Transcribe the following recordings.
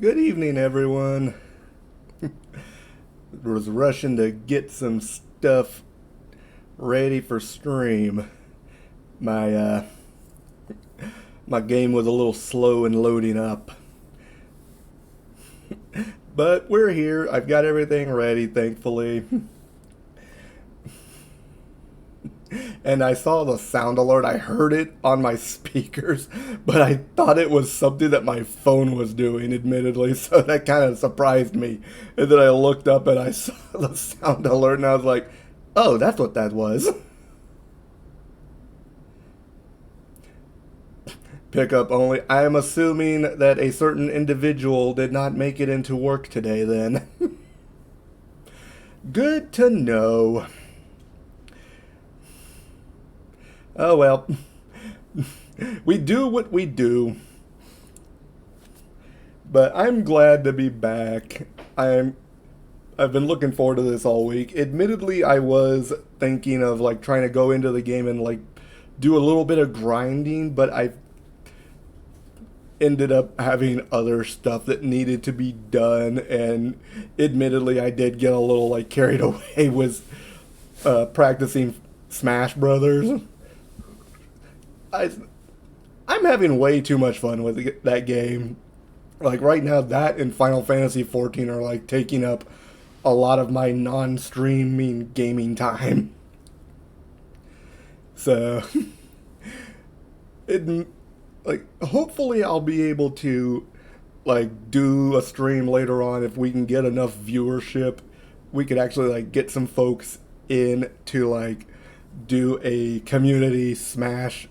Good evening, everyone. Was rushing to get some stuff ready for stream. My my game was a little slow in loading up, but we're here. I've got everything ready, thankfully. And I saw the sound alert. I heard it on my speakers, but I thought it was something that my phone was doing, admittedly, so that kind of surprised me. And then I looked up and I saw the sound alert and I was like, oh, that's what that was. Pickup only. I am assuming that a certain individual did not make it into work today then. Good to know. Oh well. We do what we do. But I'm glad to be back. I've been looking forward to this all week. Admittedly, I was thinking of like trying to go into the game and like do a little bit of grinding, but I ended up having other stuff that needed to be done, and admittedly I did get a little like carried away with practicing Smash Brothers. I I'm having way too much fun with that game. Like right now, that and Final Fantasy 14 are like taking up a lot of my non-streaming gaming time. So, it like hopefully I'll be able to like do a stream later on if we can get enough viewership. We could actually like get some folks in to like do a community Smash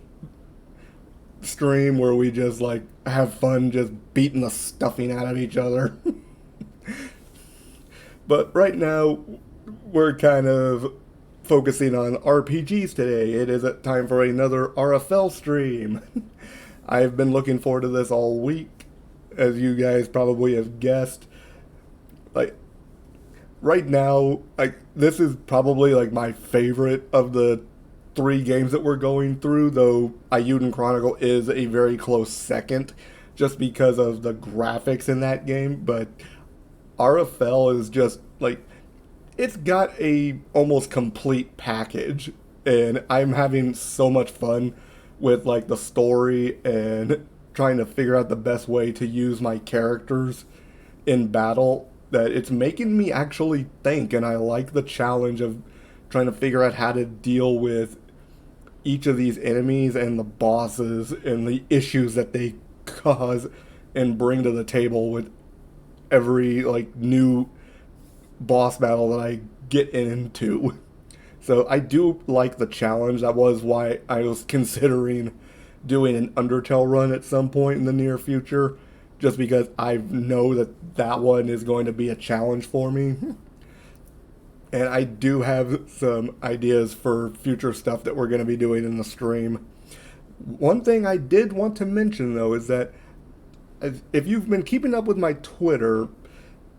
stream where we just like have fun just beating the stuffing out of each other. But right now we're kind of focusing on RPGs today. It is time for another RFL stream. I've been looking forward to this all week, as you guys probably have guessed. Like right now, like this is probably like my favorite of the three games that we're going through, though Ayuden Chronicle is a very close second just because of the graphics in that game. But RFL is just like it's got a almost complete package, and I'm having so much fun with like the story and trying to figure out the best way to use my characters in battle, that it's making me actually think, and I like the challenge of trying to figure out how to deal with each of these enemies and the bosses and the issues that they cause and bring to the table with every like new boss battle that I get into. So I do like the challenge. That was why I was considering doing an Undertale run at some point in the near future, just because I know that that one is going to be a challenge for me. And I do have some ideas for future stuff that we're going to be doing in the stream. One thing I did want to mention, though, is that if you've been keeping up with my Twitter,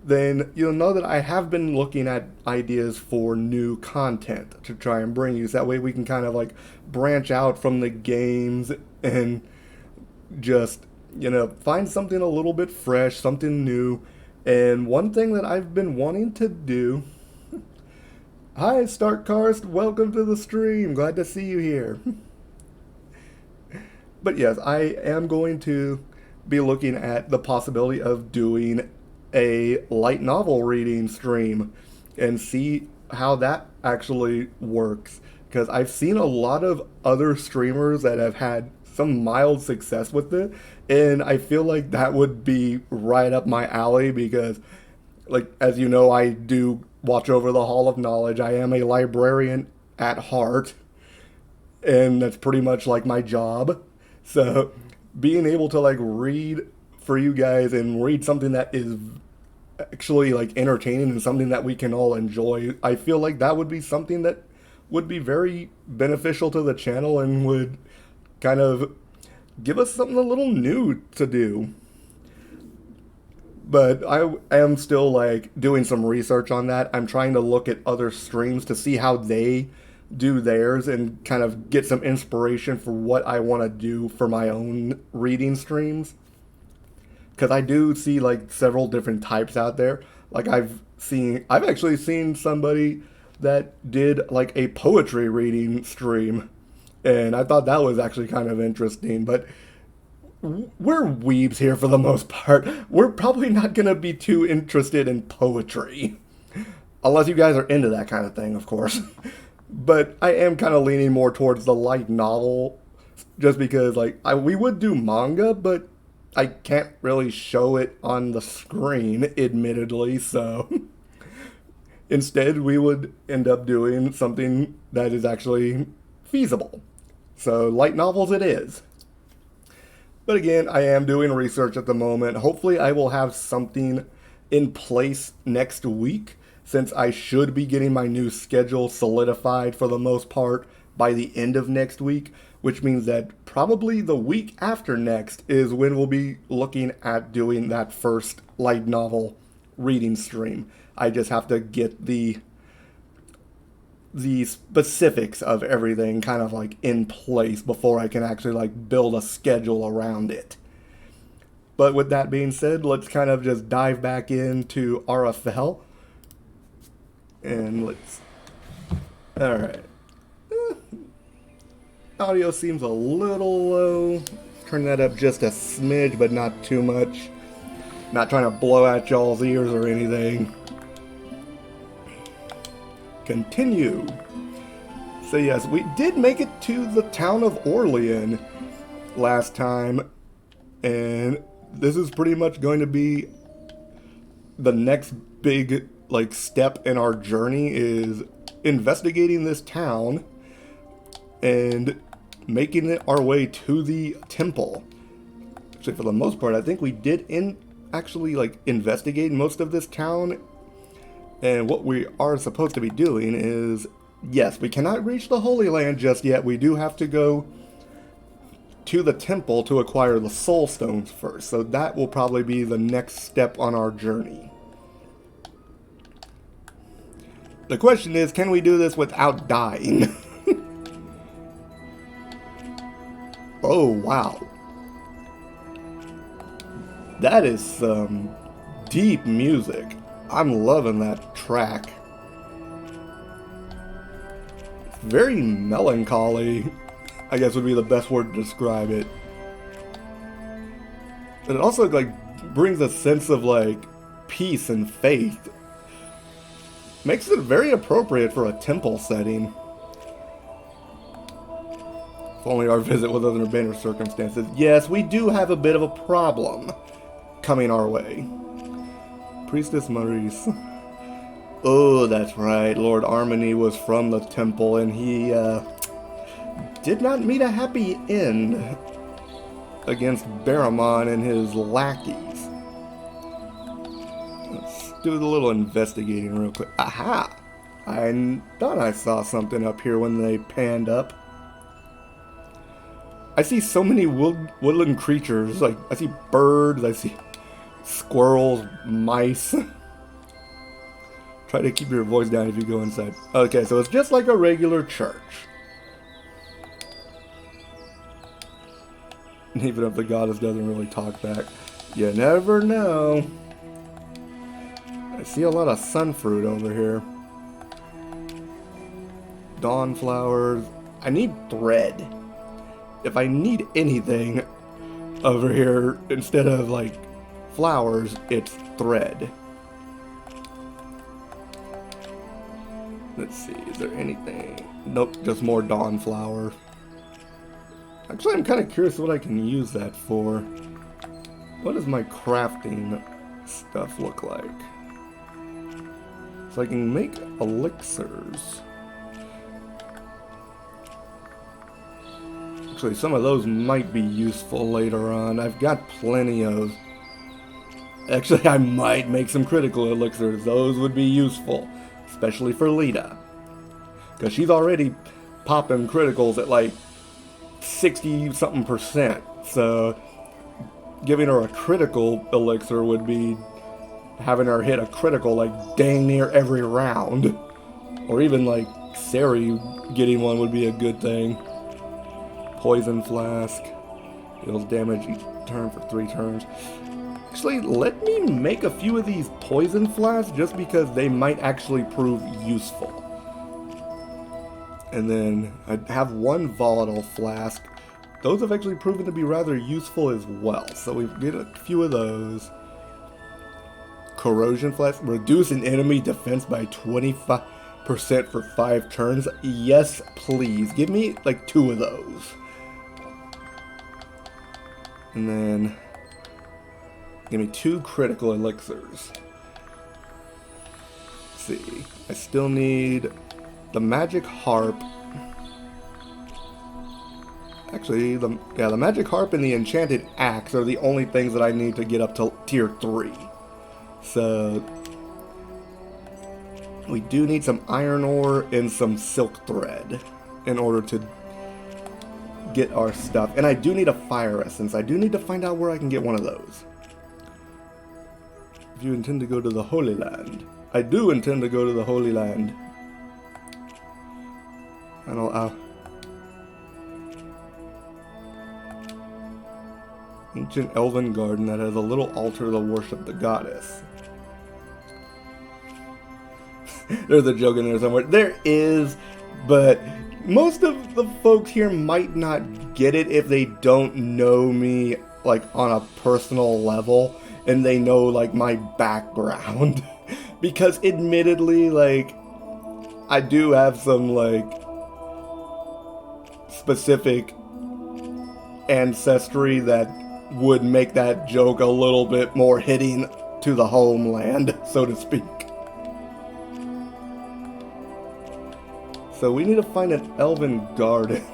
then you'll know that I have been looking at ideas for new content to try and bring you. So that way we can kind of like branch out from the games and just, find something a little bit fresh, something new. And one thing that I've been wanting to do. Hi, Starkkarst. Welcome to the stream. Glad to see you here. But yes, I am going to be looking at the possibility of doing a light novel reading stream and see how that actually works. Because I've seen a lot of other streamers that have had some mild success with it, and I feel like that would be right up my alley because, like, as you know, I do watch over the Hall of Knowledge. I am a librarian at heart, and that's pretty much like my job. So being able to like read for you guys and read something that is actually like entertaining and something that we can all enjoy, I feel like that would be something that would be very beneficial to the channel and would kind of give us something a little new to do. But I am still like doing some research on that. I'm trying to look at other streams to see how they do theirs and kind of get some inspiration for what I want to do for my own reading streams. because I do see like several different types out there. Like I've actually seen somebody that did like a poetry reading stream, and I thought that was actually kind of interesting. But we're weebs here for the most part. We're probably not gonna be too interested in poetry, unless you guys are into that kind of thing, of course. But I am kind of leaning more towards the light novel, just because like we would do manga, but I can't really show it on the screen, admittedly, so instead we would end up doing something that is actually feasible. So light novels it is. But again, I am doing research at the moment. Hopefully I will have something in place next week, since I should be getting my new schedule solidified for the most part by the end of next week, which means that probably the week after next is when we'll be looking at doing that first light novel reading stream. I just have to get the specifics of everything kind of like in place before I can actually like build a schedule around it. But with that being said, let's kind of just dive back into RFL. And let's... Alright. Audio seems a little low. Turn that up just a smidge, but not too much. Not trying to blow out y'all's ears or anything. Continue. So yes, we did make it to the town of Orlean last time. And this is pretty much going to be the next big like step in our journey, is investigating this town and making it our way to the temple. Actually, for the most part, I think we did actually like investigate most of this town. And what we are supposed to be doing is, yes, we cannot reach the Holy Land just yet. We do have to go to the temple to acquire the soul stones first. So that will probably be the next step on our journey. The question is, can we do this without dying? Oh, wow. That is some deep music. I'm loving that track. Very melancholy, I guess would be the best word to describe it. And it also like brings a sense of like peace and faith. Makes it very appropriate for a temple setting. If only our visit was under better circumstances. Yes, we do have a bit of a problem coming our way. Priestess Maurice. Oh, that's right. Lord Armony was from the temple, and he did not meet a happy end against Baramon and his lackeys. Let's do the little investigating real quick. Aha! I thought I saw something up here when they panned up. I see so many woodland creatures. Like, I see birds, I see squirrels, mice. Try to keep your voice down if you go inside. Okay, so it's just like a regular church. Even if the goddess doesn't really talk back. You never know. I see a lot of sunfruit over here. Dawn flowers. I need thread. If I need anything over here, instead of like flowers, it's thread. Let's see, is there anything? Nope, just more dawn flower. Actually, I'm kind of curious what I can use that for. What does my crafting stuff look like? So I can make elixirs. Actually, some of those might be useful later on. I've got plenty of... Actually, I might make some critical elixirs. Those would be useful. Especially for Lita. Because she's already popping criticals at like 60-something%. So, giving her a critical elixir would be having her hit a critical like dang near every round. Or even like Sari getting one would be a good thing. Poison flask. Deals damage each turn for 3 turns. Actually, let me make a few of these poison flasks just because they might actually prove useful. And then I have one volatile flask. Those have actually proven to be rather useful as well. So we get a few of those. Corrosion flask. Reduce an enemy defense by 25% for 5 turns. Yes, please. Give me like 2 of those. And then give me 2 critical elixirs. Let's see. I still need the magic harp. Actually, the magic harp and the enchanted axe are the only things that I need to get up to tier 3. So we do need some iron ore and some silk thread in order to get our stuff. And I do need a fire essence. I do need to find out where I can get one of those. If you intend to go to the Holy Land. I do intend to go to the Holy Land. And I'll ancient elven garden that has a little altar to worship the goddess. There's a joke in there somewhere. There is, but most of the folks here might not get it if they don't know me like on a personal level and they know like my background. Because admittedly, like, I do have some like specific ancestry that would make that joke a little bit more hitting to the homeland, so to speak. So we need to find an elven garden.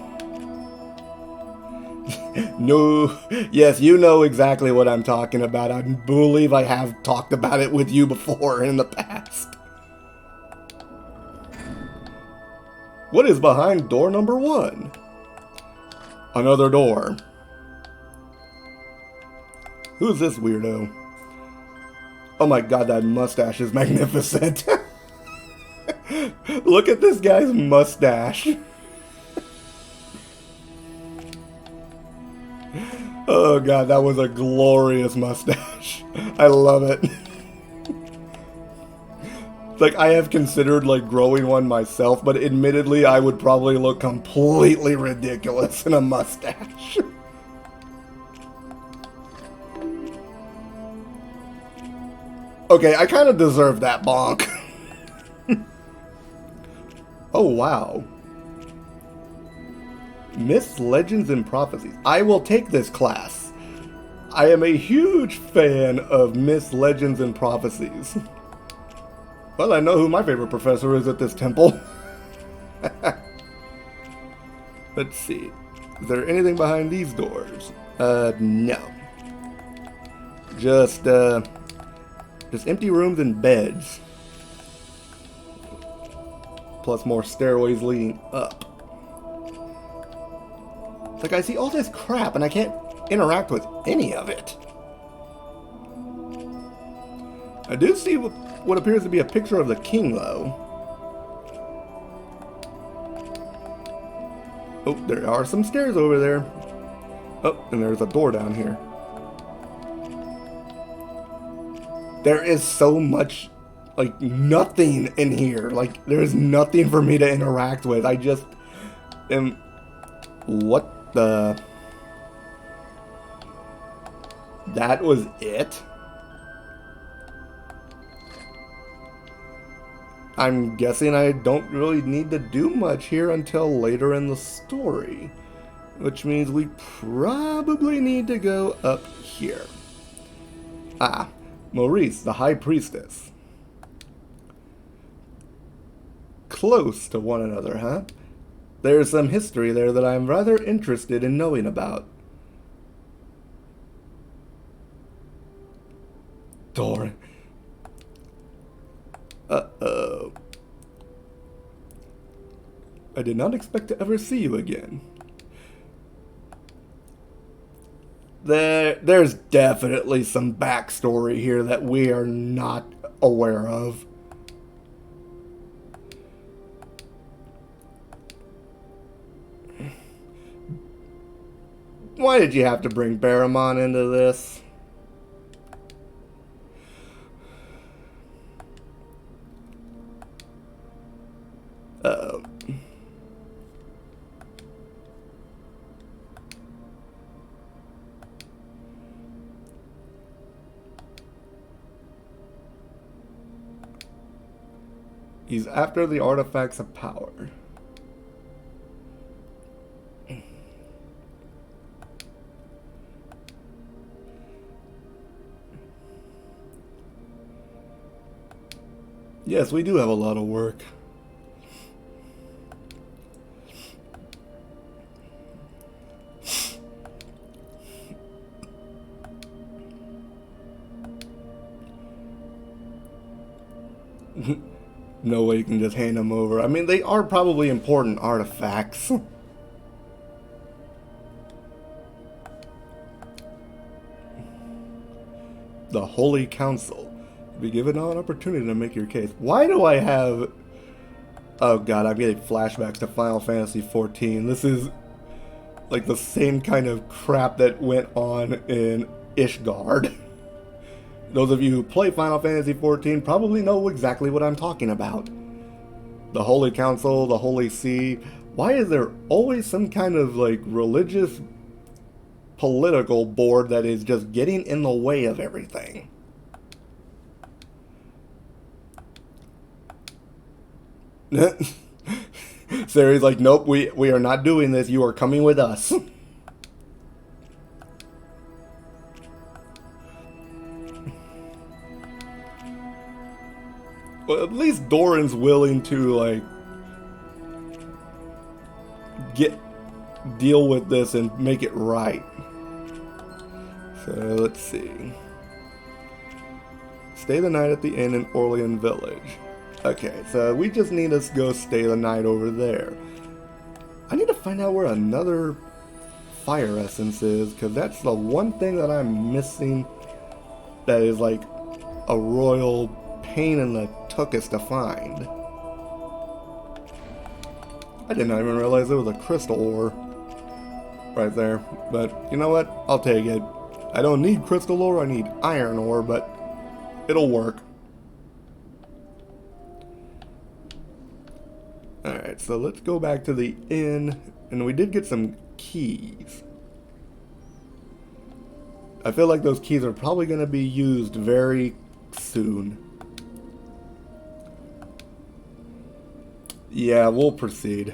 No, yes, you know exactly what I'm talking about. I believe I have talked about it with you before in the past. What is behind door number 1? Another door. Who's this weirdo? Oh my god, that mustache is magnificent. Look at this guy's mustache. Oh god, that was a glorious mustache. I love it. Like, I have considered like growing one myself, but admittedly I would probably look completely ridiculous in a mustache. Okay, I kind of deserve that bonk. Oh, wow. Myths, Legends, and Prophecies. I will take this class. I am a huge fan of Myths, Legends, and Prophecies. Well, I know who my favorite professor is at this temple. Let's see. Is there anything behind these doors? No. Just empty rooms and beds. Plus more stairways leading up. It's like I see all this crap and I can't interact with any of it. I do see what appears to be a picture of the king, though. Oh, there are some stairs over there. Oh, and there's a door down here. There is so much, like, nothing in here. Like, there's nothing for me to interact with. I just am... What the... That was it? I'm guessing I don't really need to do much here until later in the story. Which means we probably need to go up here. Ah, Maurice, the High Priestess. Close to one another, huh? There's some history there that I'm rather interested in knowing about. Door. Uh-oh. I did not expect to ever see you again. There's definitely some backstory here that we are not aware of. Why did you have to bring Barramon into this? He's after the artifacts of power. Yes, we do have a lot of work. No way you can just hand them over. I mean, they are probably important artifacts. The Holy Council. Be given an opportunity to make your case. Why do I have... Oh god, I'm getting flashbacks to Final Fantasy XIV. This is like the same kind of crap that went on in Ishgard. Those of you who play Final Fantasy XIV probably know exactly what I'm talking about. The Holy Council, the Holy See. Why is there always some kind of like religious political board that is just getting in the way of everything? Sari's like, nope, we are not doing this. You are coming with us. Well, at least Doran's willing to, like, deal with this and make it right. So, let's see. Stay the night at the inn in Orlean Village. Okay, so we just need to go stay the night over there. I need to find out where another fire essence is, because that's the one thing that I'm missing that is like a royal pain in the tuchus to find. I did not even realize there was a crystal ore right there, but you know what? I'll take it. I don't need crystal ore, I need iron ore, but it'll work. Alright, so let's go back to the inn, and we did get some keys. I feel like those keys are probably going to be used very soon. Yeah, we'll proceed.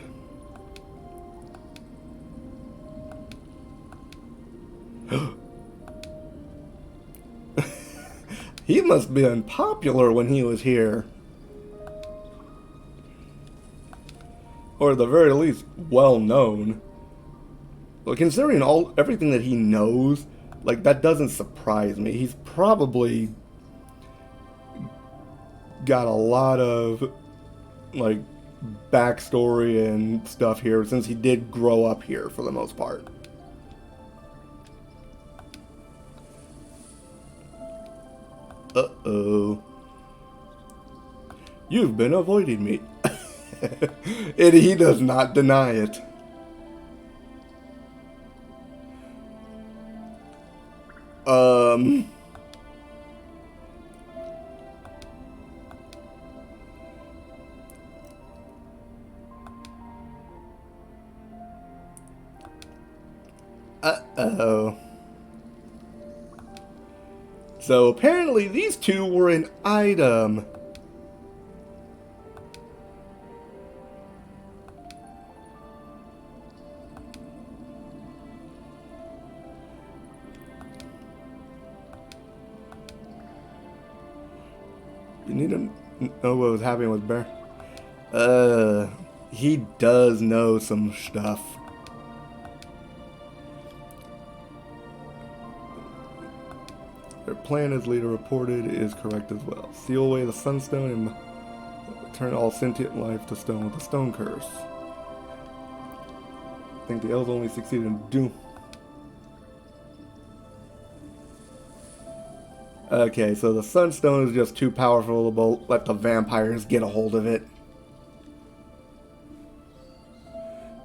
He must have been popular when he was here. Or at the very least, well known. Well, considering everything that he knows, like, that doesn't surprise me. He's probably got a lot of, like, backstory and stuff here, since he did grow up here for the most part. Uh-oh. You've been avoiding me. And he does not deny it. Uh-oh. So apparently these two were an item. You need to know what was happening with Bear. He does know some stuff. Their plan, as leader reported, is correct as well. Seal away the sunstone and turn all sentient life to stone with the stone curse. I think the elves only succeeded in doom. Okay, so the sunstone is just too powerful to let the vampires get a hold of it.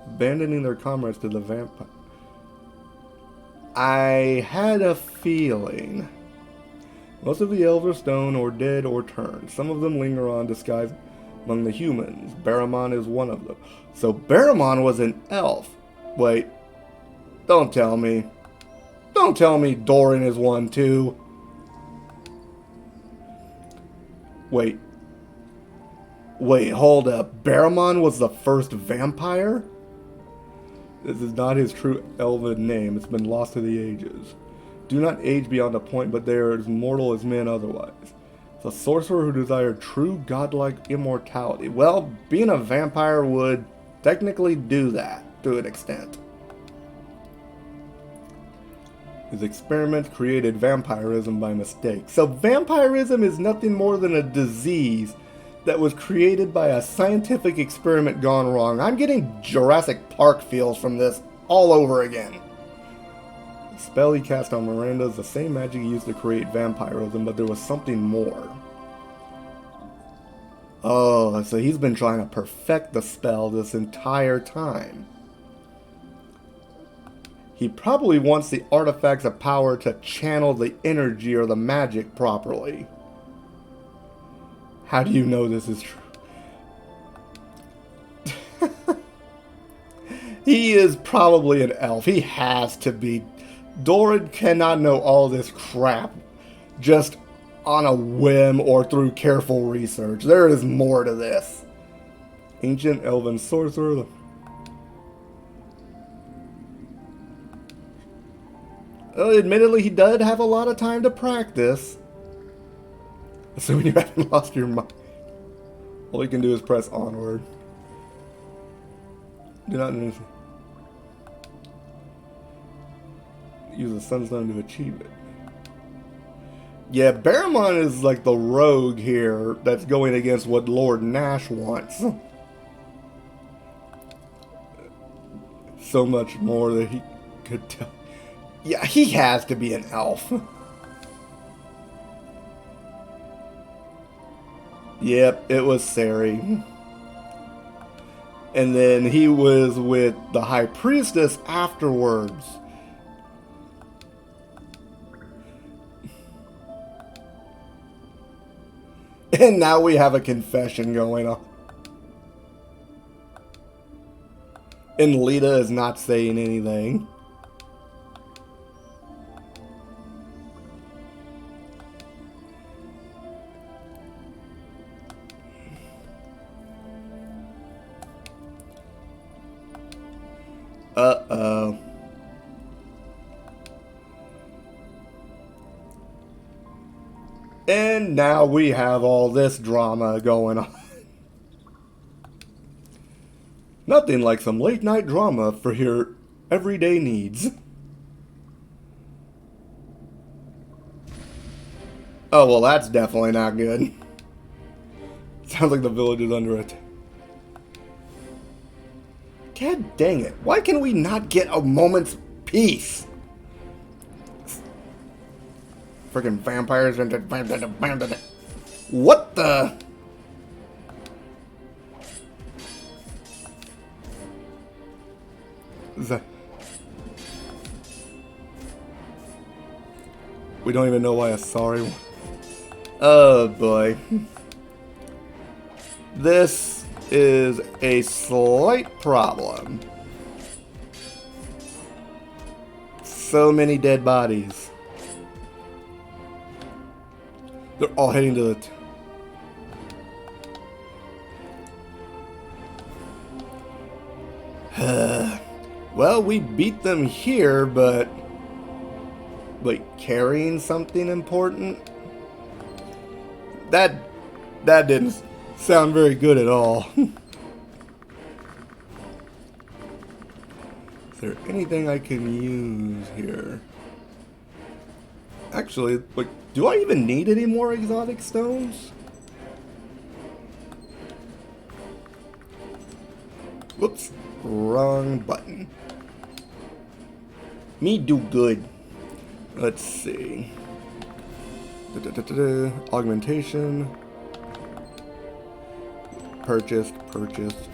Abandoning their comrades to the vampire. I had a feeling. Most of the elves are stone or dead or turned. Some of them linger on disguised among the humans. Barramon is one of them. So Barramon was an elf. Wait. Don't tell me. Don't tell me Doran is one too. Wait. Wait, hold up. Barramon was the first vampire? This is not his true elven name. It's been lost to the ages. Do not age beyond a point, but they are as mortal as men otherwise. The sorcerer who desired true godlike immortality. Well, being a vampire would technically do that, to an extent. His experiments created vampirism by mistake. So vampirism is nothing more than a disease that was created by a scientific experiment gone wrong. I'm getting Jurassic Park feels from this all over again. The spell he cast on Miranda is the same magic he used to create vampirism, but there was something more. Oh, so he's been trying to perfect the spell this entire time. He probably wants the artifacts of power to channel the energy or the magic properly. How do you know this is true? He is probably an elf. He has to be. Doran cannot know all this crap just on a whim or through careful research. There is more to this. Ancient elven sorcerer. Admittedly, he did have a lot of time to practice. Assuming you haven't lost your mind. All you can do is press onward. Do not use the sunstone to achieve it. Yeah, Barramon is like the rogue here that's going against what Lord Nash wants. So much more that he could tell. Yeah, he has to be an elf. Yep, it was Sari. And then he was with the High Priestess afterwards. And now we have a confession going on. And Lita is not saying anything. Uh-oh. And now we have all this drama going on. Nothing like some late night drama for your everyday needs. Oh, well, that's definitely not good. Sounds like the village is under attack. God dang it. Why can we not get a moment's peace? Freaking vampires and what the? Is that? We don't even know why a sorry. Oh boy. This is a slight problem. So many dead bodies. They're all heading to the... Well, we beat them here, but... Like, carrying something important? That didn't sound very good at all. Is there anything I can use here? Actually, like, do I even need any more exotic stones? Whoops, wrong button. Me do good. Let's see. Augmentation. Purchased. Purchased.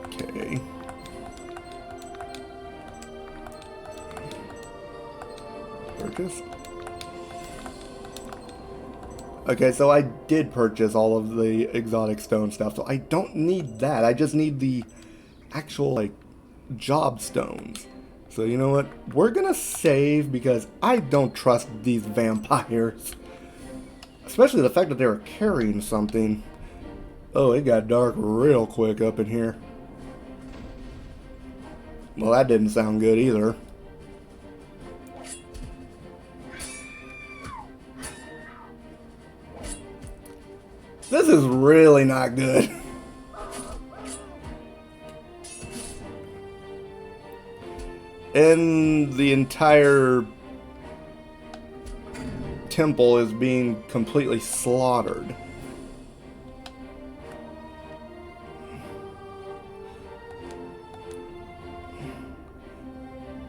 Okay. Purchase. Okay, so I did purchase all of the exotic stone stuff, so I don't need that. I just need the actual, like, job stones. So you know what? We're gonna save because I don't trust these vampires. Especially the fact that they were carrying something. Oh, it got dark real quick up in here. Well, that didn't sound good either. This is really not good. And the entire temple is being completely slaughtered.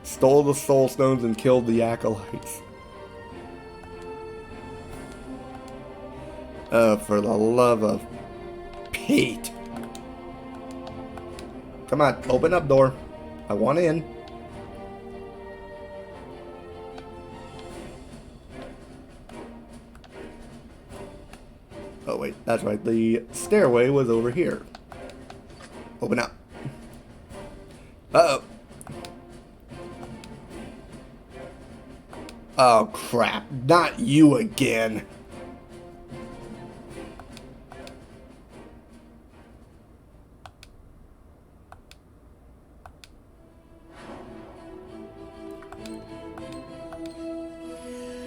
Stole the soul stones and killed the acolytes. For the love of Pete. Come on, open up door. I want in. Oh wait, that's right. The stairway was over here. Open up. Uh-oh. Oh crap, not you again.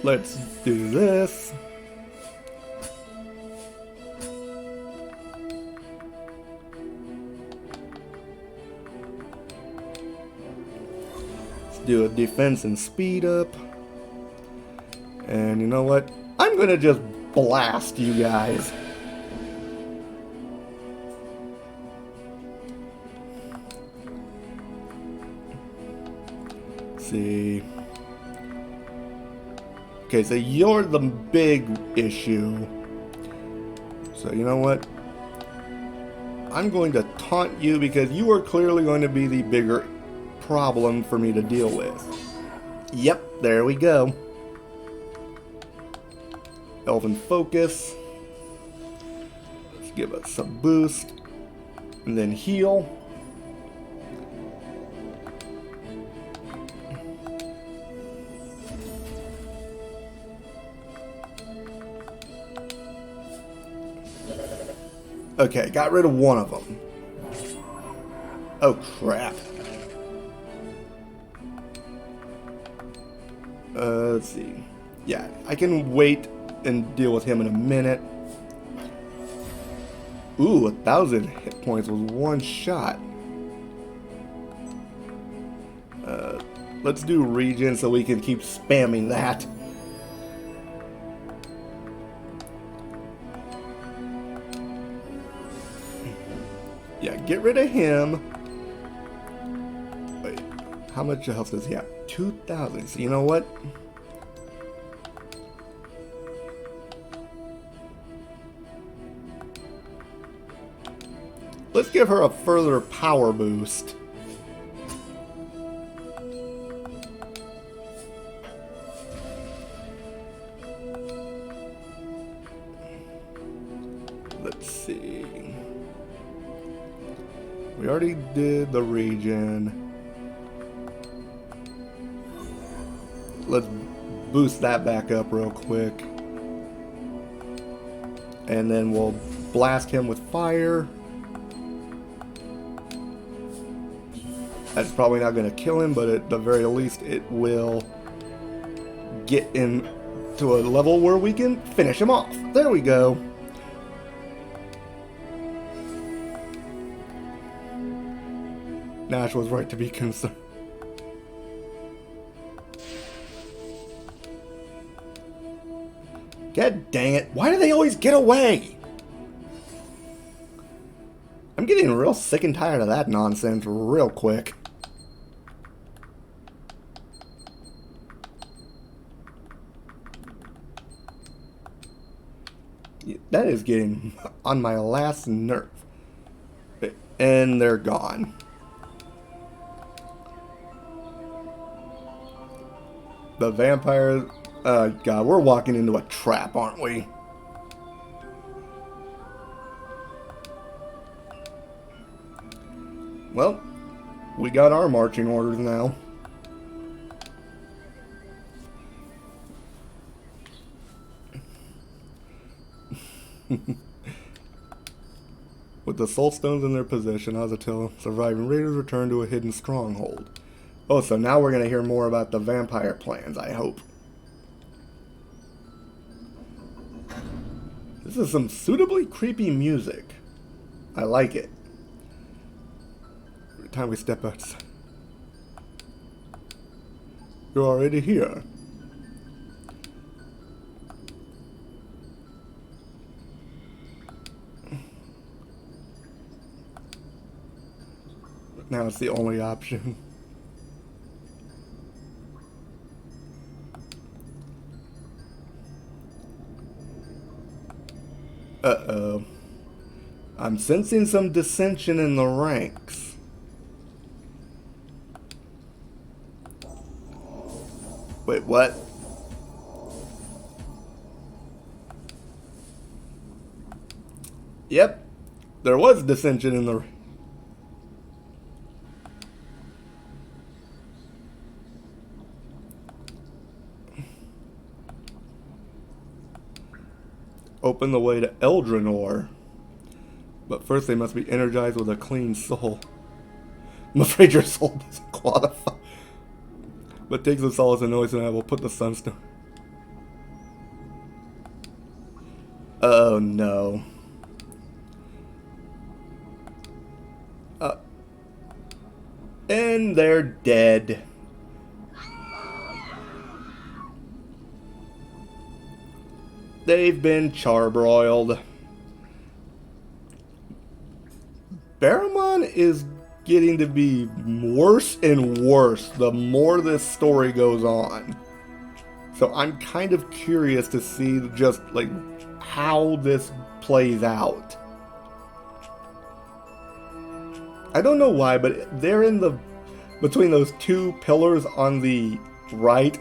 Let's do this. Let's do a defense and speed up. And you know what? I'm gonna just blast you guys. Let's see. Okay, so you're the big issue. So you know what? I'm going to taunt you because you are clearly going to be the bigger problem for me to deal with. Yep, there we go. Elven Focus. Let's give us a boost. And then heal. Okay, got rid of one of them. Oh crap. Let's see. Yeah, I can wait and deal with him in a minute. Ooh, 1,000 hit points was one shot. Let's do regen so we can keep spamming that. Yeah, get rid of him. Wait, how much health does he have? 2,000. So you know what? Let's give her a further power boost. Let's see. We already did the regen. Let's boost that back up real quick. And then we'll blast him with fire. That's probably not going to kill him, but at the very least it will get him to a level where we can finish him off. There we go. Nash was right to be concerned. God dang it. Why do they always get away? I'm getting real sick and tired of that nonsense real quick. That is getting on my last nerve. And they're gone. The vampires... God, we're walking into a trap, aren't we? Well, We got our marching orders now. With the soul stones in their possession, Azatil, surviving raiders return to a hidden stronghold. Oh, so now we're going to hear more about the vampire plans, I hope. This is some suitably creepy music. I like it. Every time we step outside. You're already here. Now it's the only option. Uh-oh. I'm sensing some dissension in the ranks. Wait, what? Yep. There was dissension in the... Open the way to Eldrinor. But first they must be energized with a clean soul. I'm afraid your soul doesn't qualify. But take the solace and noise and I will put the sunstone. Oh no. And they're dead. They've been charbroiled. Barramon is getting to be worse and worse the more this story goes on. So I'm kind of curious to see just like how this plays out. I don't know why, but they're in the between those two pillars on the right.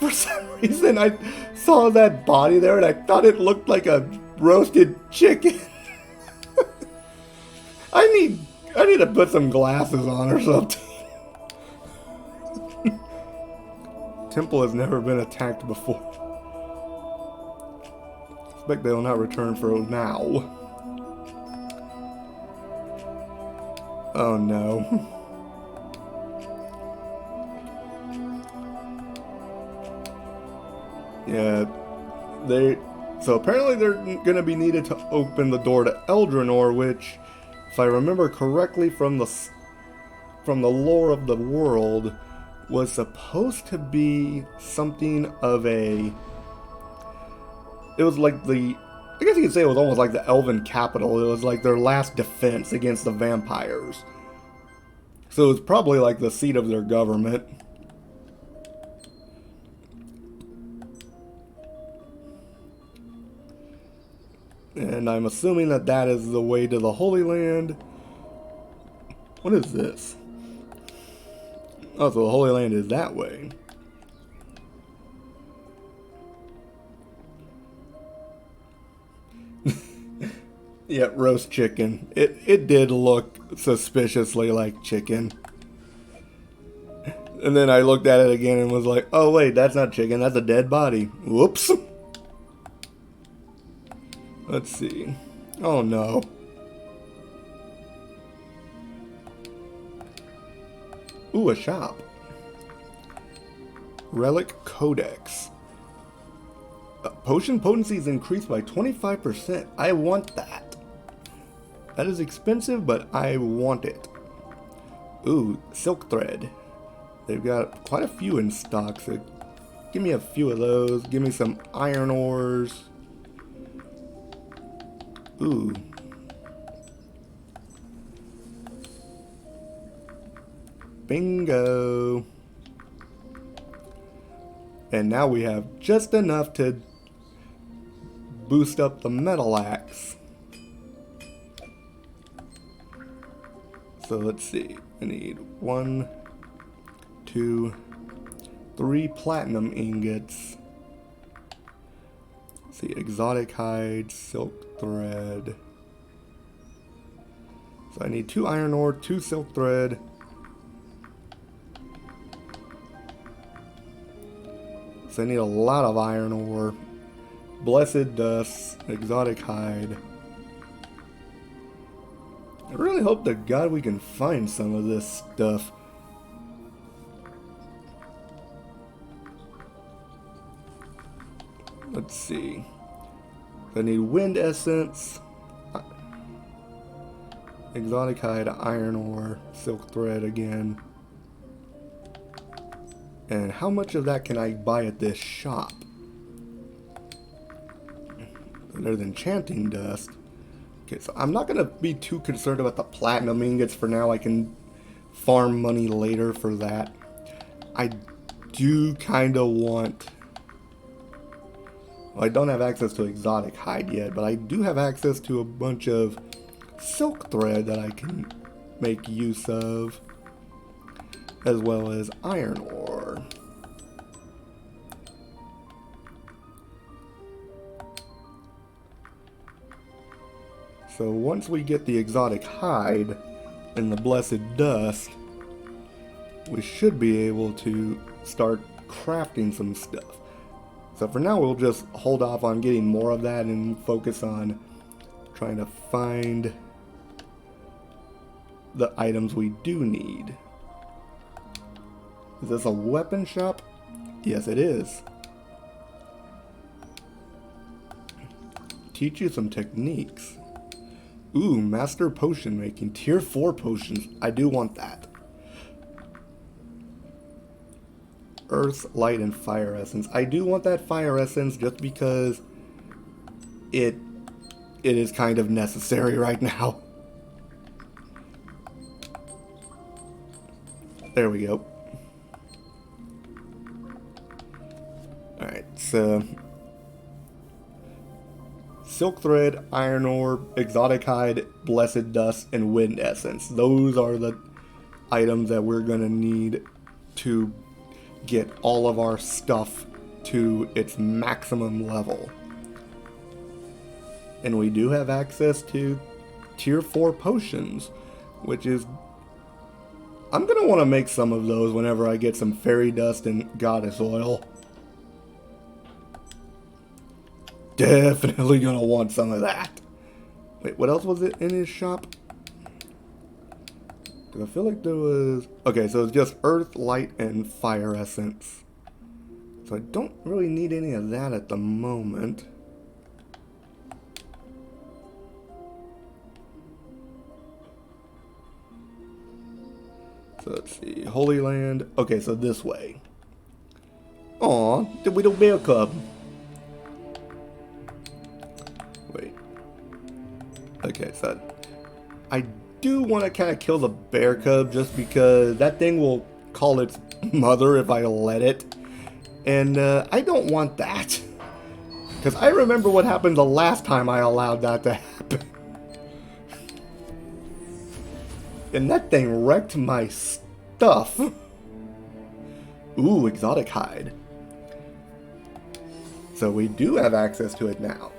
For some reason, I saw that body there and I thought it looked like a roasted chicken. I need to put some glasses on or something. Temple has never been attacked before. Expect they will not return for now. Oh no. Yeah, so apparently they're going to be needed to open the door to Eldrinor, which, if I remember correctly from the lore of the world, was supposed to be something of a... It was like I guess you could say it was almost like the Elven capital. It was like their last defense against the vampires. So it was probably like the seat of their government. And I'm assuming that that is the way to the Holy Land. What is this? Oh, so the Holy Land is that way. Yeah, roast chicken. It did look suspiciously like chicken. And then I looked at it again and was like, oh wait, that's not chicken, that's a dead body. Whoops. Let's see. Oh no. Ooh, a shop. Relic Codex. Potion potency is increased by 25%. I want that. That is expensive, but I want it. Ooh, silk thread. They've got quite a few in stock, so give me a few of those. Give me some iron ores. Ooh. Bingo. And now we have just enough to boost up the metal axe. So let's see. I need 1, 2, 3 platinum ingots. Let's see, exotic hide, silk thread. So I need 2 iron ore, 2 silk thread, So I need a lot of iron ore. Blessed dust, exotic hide. I really hope to God we can find some of this stuff. Let's see. I need wind essence, exotic hide, iron ore, silk thread again. And how much of that can I buy at this shop? There's enchanting dust. Okay, so I'm not going to be too concerned about the platinum ingots for now. I can farm money later for that. I do kind of want... Well, I don't have access to exotic hide yet, but I do have access to a bunch of silk thread that I can make use of, as well as iron ore. So once we get the exotic hide and the blessed dust, we should be able to start crafting some stuff. So for now we'll just hold off on getting more of that and focus on trying to find the items we do need. Is this a weapon shop? Yes, it is. Teach you some techniques. Ooh, master potion making. Tier 4 potions. I do want that. Earth, light, and fire essence. I do want that fire essence just because it is kind of necessary right now. There we go. Alright, so silk thread, iron ore, exotic hide, blessed dust, and wind essence. Those are the items that we're gonna need to get all of our stuff to its maximum level. And we do have access to tier 4 potions, which is... I'm gonna want to make some of those whenever I get some fairy dust and goddess oil. Definitely gonna want some of that. Wait, what else was it in his shop? Because I feel like there was... Okay, so it's just earth, light, and fire essence. So I don't really need any of that at the moment. So let's see. Holy Land. Okay, so this way. Aw, the little bear cub. Wait. Okay, so I do want to kind of kill the bear cub just because that thing will call its mother if I let it. And I don't want that. Because I remember what happened the last time I allowed that to happen. And that thing wrecked my stuff. Ooh, exotic hide. So we do have access to it now.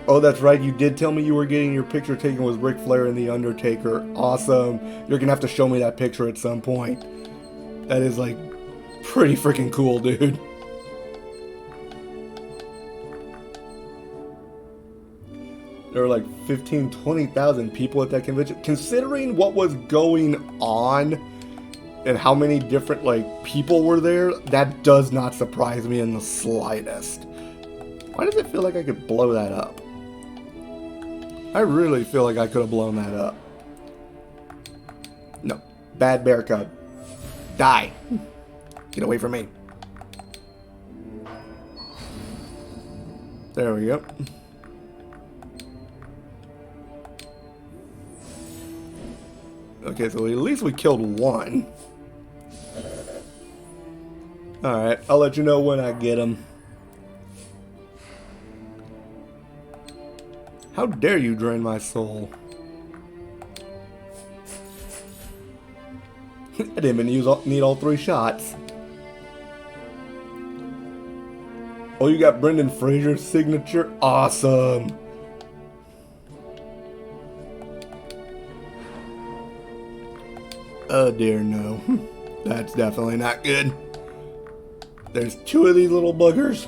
Oh, that's right. You did tell me you were getting your picture taken with Ric Flair and The Undertaker. Awesome. You're going to have to show me that picture at some point. That is, like, pretty freaking cool, dude. There were like 15, 20,000 people at that convention. Considering what was going on and how many different, like, people were there, that does not surprise me in the slightest. Why does it feel like I could blow that up? I really feel like I could have blown that up. No. Bad bear cub. Die. Get away from me. There we go. Okay, so at least we killed one. Alright, I'll let you know when I get him. How dare you drain my soul? I didn't even need all 3 shots. Oh, you got Brendan Fraser's signature? Awesome! Oh dear, no. That's definitely not good. There's 2 of these little buggers.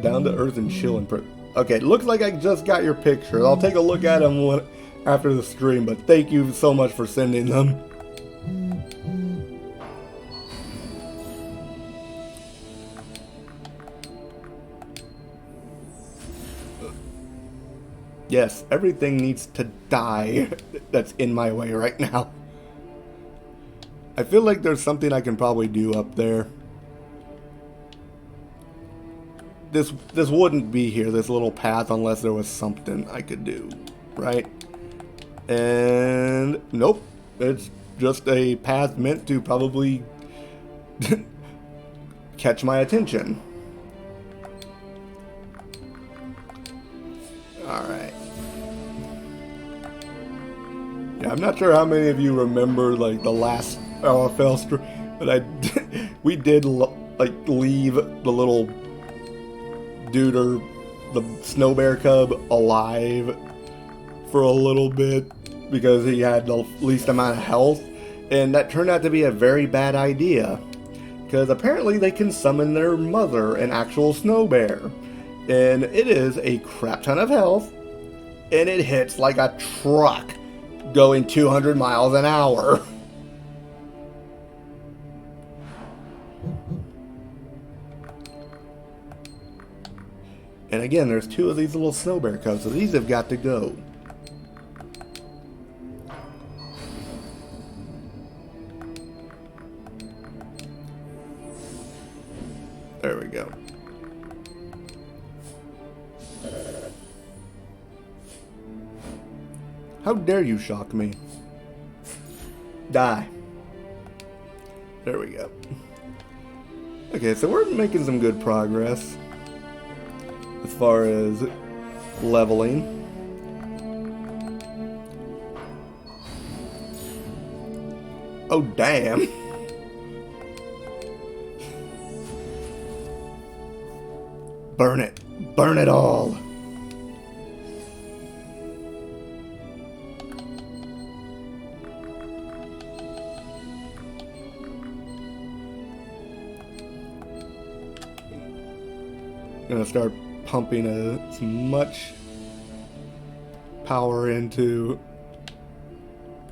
Down to earth and chill and okay, looks like I just got your pictures. I'll take a look at them after the stream, but thank you so much for sending them. Yes, everything needs to die that's in my way right now. I feel like there's something I can probably do up there. This wouldn't be here, this little path, unless there was something I could do, right? And nope, it's just a path meant to probably catch my attention. Alright. Yeah, I'm not sure how many of you remember like the last RFL stream, but we did like leave the little dude or the snow bear cub alive for a little bit because he had the least amount of health, and that turned out to be a very bad idea because apparently they can summon their mother, an actual snow bear, and it is a crap ton of health and it hits like a truck going 200 miles an hour. And again, there's 2 of these little snow bear cubs, so these have got to go. There we go. How dare you shock me? Die. There we go. Okay, so we're making some good progress as far as leveling. Oh, damn. Burn it. Burn it all. Gonna start pumping as much power into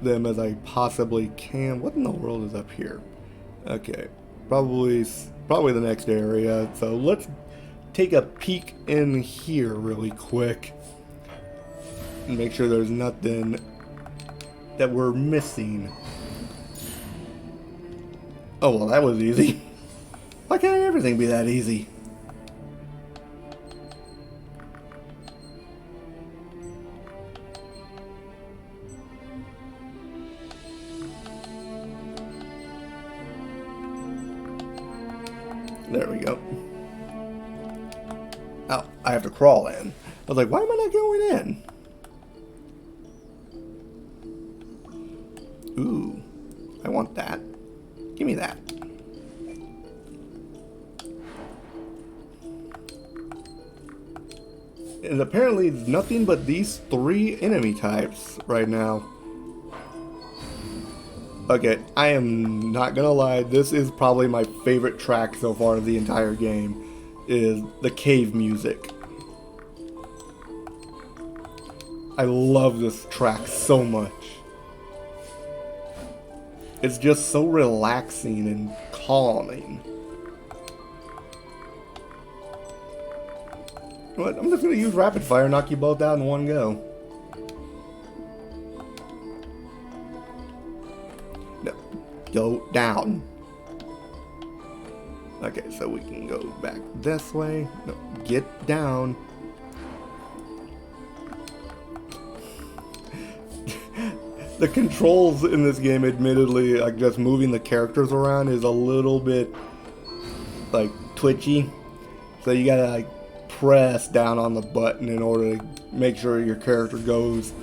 them as I possibly can. What in the world is up here? Okay, probably the next area. So let's take a peek in here really quick and make sure there's nothing that we're missing. Oh well, that was easy. Why can't everything be that easy? There we go. Oh, I have to crawl in. I was like, why am I not going in? Ooh, I want that. Give me that. And apparently nothing but these 3 enemy types right now. Okay, I am not gonna lie, this is probably my favorite track so far of the entire game, is the cave music. I love this track so much. It's just so relaxing and calming. What? I'm just gonna use rapid fire and knock you both out in one go. Go down. Okay, so we can go back this way. No, get down. The controls in this game, admittedly, like just moving the characters around is a little bit like twitchy. So you gotta like press down on the button in order to make sure your character goes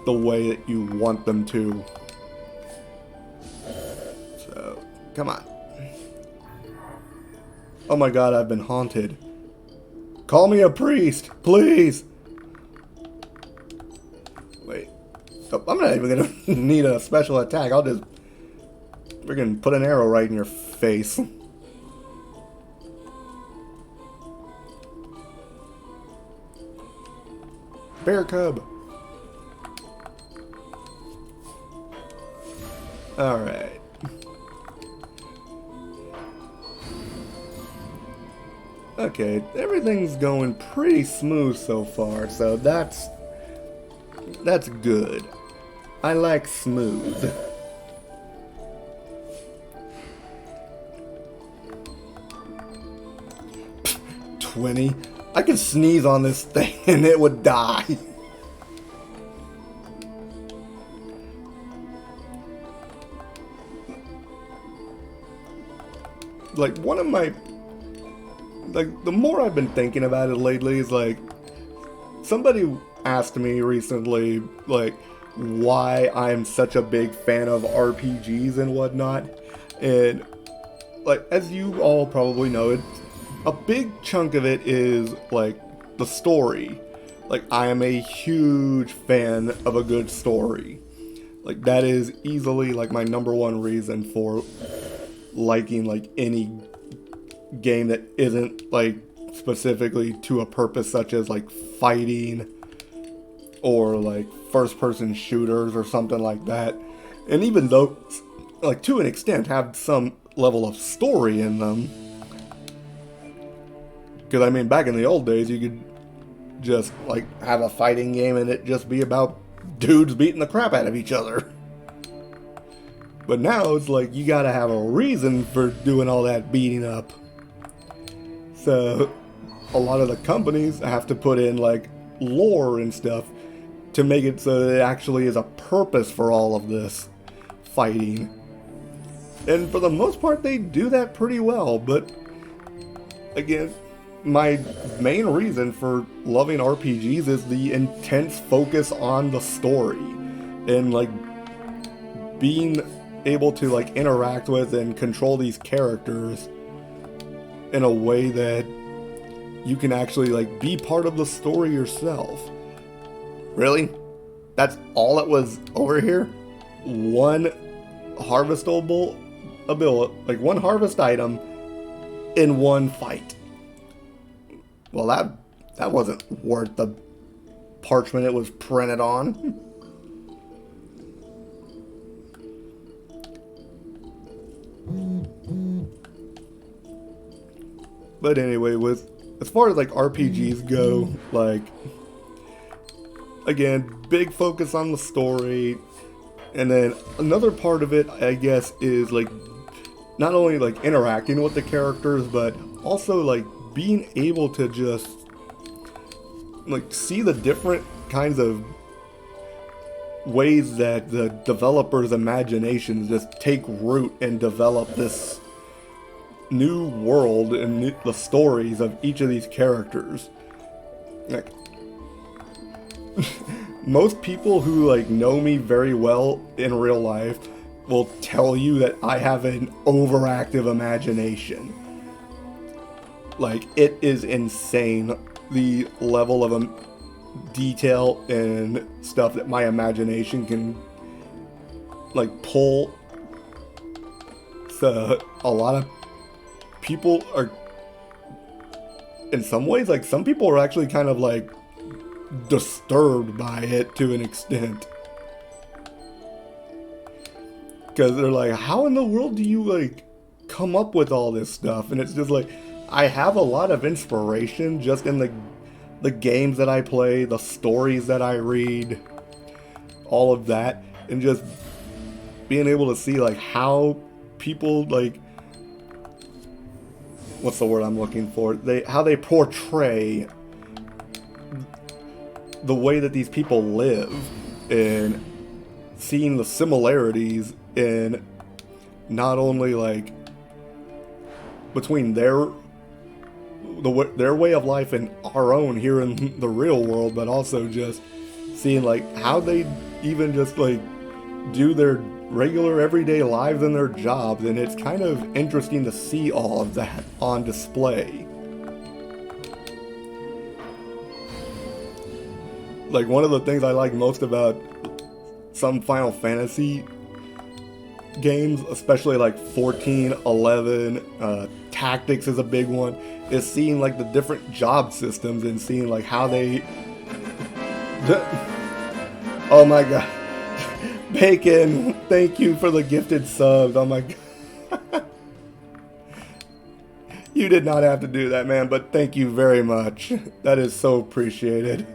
the way that you want them to. Come on. Oh my god, I've been haunted. Call me a priest, please. Wait. I'm not even gonna need a special attack. I'll just freaking put an arrow right in your face. Bear cub. Alright. Okay, everything's going pretty smooth so far, so that's good. I like smooth. $20. I could sneeze on this thing and it would die. Like, one of my... Like, the more I've been thinking about it lately is, like... Somebody asked me recently, like, why I'm such a big fan of RPGs and whatnot. And, like, as you all probably know, a big chunk of it is, like, the story. Like, I am a huge fan of a good story. Like, that is easily, like, my #1 reason for liking, like, any game that isn't, like, specifically to a purpose such as, like, fighting or, like, first-person shooters or something like that. And even though, like, to an extent, have some level of story in them. Because, I mean, back in the old days, you could just, like, have a fighting game and it just be about dudes beating the crap out of each other. But now it's like you gotta have a reason for doing all that beating up. So a lot of the companies have to put in like lore and stuff to make it so that it actually is a purpose for all of this fighting. And for the most part they do that pretty well, but again, my main reason for loving RPGs is the intense focus on the story and like being able to like interact with and control these characters in a way that you can actually like be part of the story yourself. Really? That's all it was over here? One harvestable ability, like one harvest item in one fight. Well, that wasn't worth the parchment it was printed on. But anyway, as far as like RPGs go, like again, big focus on the story, and then another part of it, I guess, is like not only like interacting with the characters, but also like being able to just like see the different kinds of ways that the developers' imaginations just take root and develop this new world and the stories of each of these characters. Like, most people who like know me very well in real life will tell you that I have an overactive imagination. Like, it is insane the level of detail and stuff that my imagination can like pull. So a lot of people are, in some ways, like some people are actually kind of like disturbed by it to an extent, because they're like, how in the world do you like come up with all this stuff? And it's just like, I have a lot of inspiration just in the games that I play, the stories that I read, all of that, and just being able to see like how people like, what's the word I'm looking for? How they portray the way that these people live, and seeing the similarities in not only like between their way of life and our own here in the real world, but also just seeing like how they even just like do their regular everyday lives and their jobs, and it's kind of interesting to see all of that on display. Like, one of the things I like most about some Final Fantasy games, especially like 14, 11, Tactics is a big one, is seeing like the different job systems and seeing like how they... Oh my god. Bacon, thank you for the gifted subs. Oh my god. You did not have to do that, man, but thank you very much. That is so appreciated.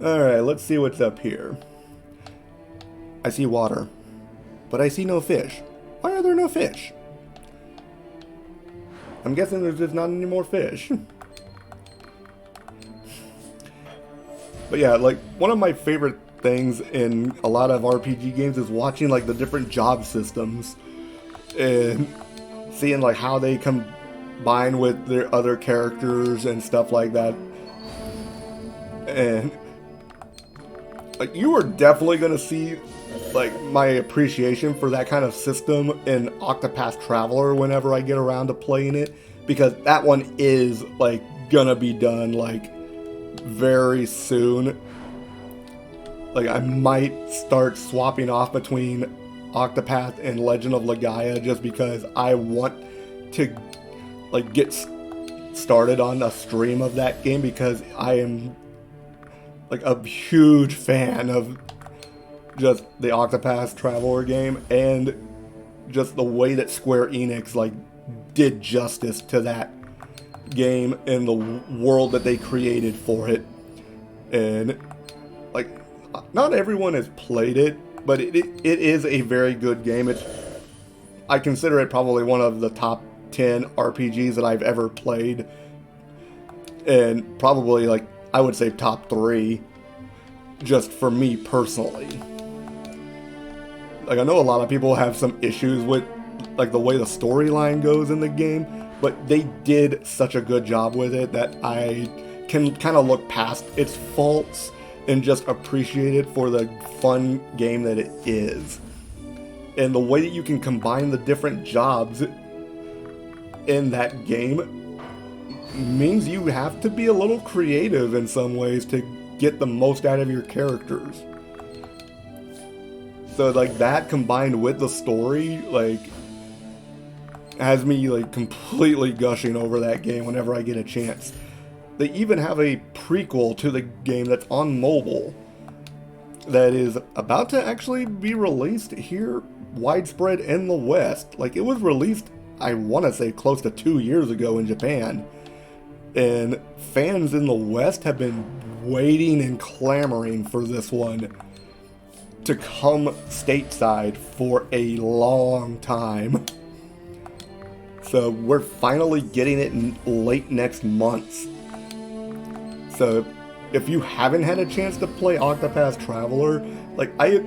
Alright, let's see what's up here. I see water, but I see no fish. Why are there no fish? I'm guessing there's just not any more fish. But yeah, like, one of my favorite things in a lot of RPG games is watching like the different job systems and seeing like how they combine with their other characters and stuff like that. And like, you are definitely gonna see like my appreciation for that kind of system in Octopath Traveler whenever I get around to playing it, because that one is like gonna be done like very soon. Like, I might start swapping off between Octopath and Legend of Legaia just because I want to like get started on a stream of that game, because I am like a huge fan of just the Octopath Traveler game and just the way that Square Enix like did justice to that game and the world that they created for it. And like, not everyone has played it, but it is a very good game. I consider it probably one of the top 10 RPGs that I've ever played, and probably like I would say top 3 just for me personally. Like, I know a lot of people have some issues with like the way the storyline goes in the game, but they did such a good job with it that I can kind of look past its faults and just appreciate it for the fun game that it is. And the way that you can combine the different jobs in that game means you have to be a little creative in some ways to get the most out of your characters. So like, that combined with the story like has me like completely gushing over that game whenever I get a chance. They even have a prequel to the game that's on mobile that is about to actually be released here widespread in the West. Like, it was released, I want to say, close to 2 years ago in Japan. And fans in the West have been waiting and clamoring for this one to come stateside for a long time. So we're finally getting it in late next month. So if you haven't had a chance to play Octopath Traveler, like, I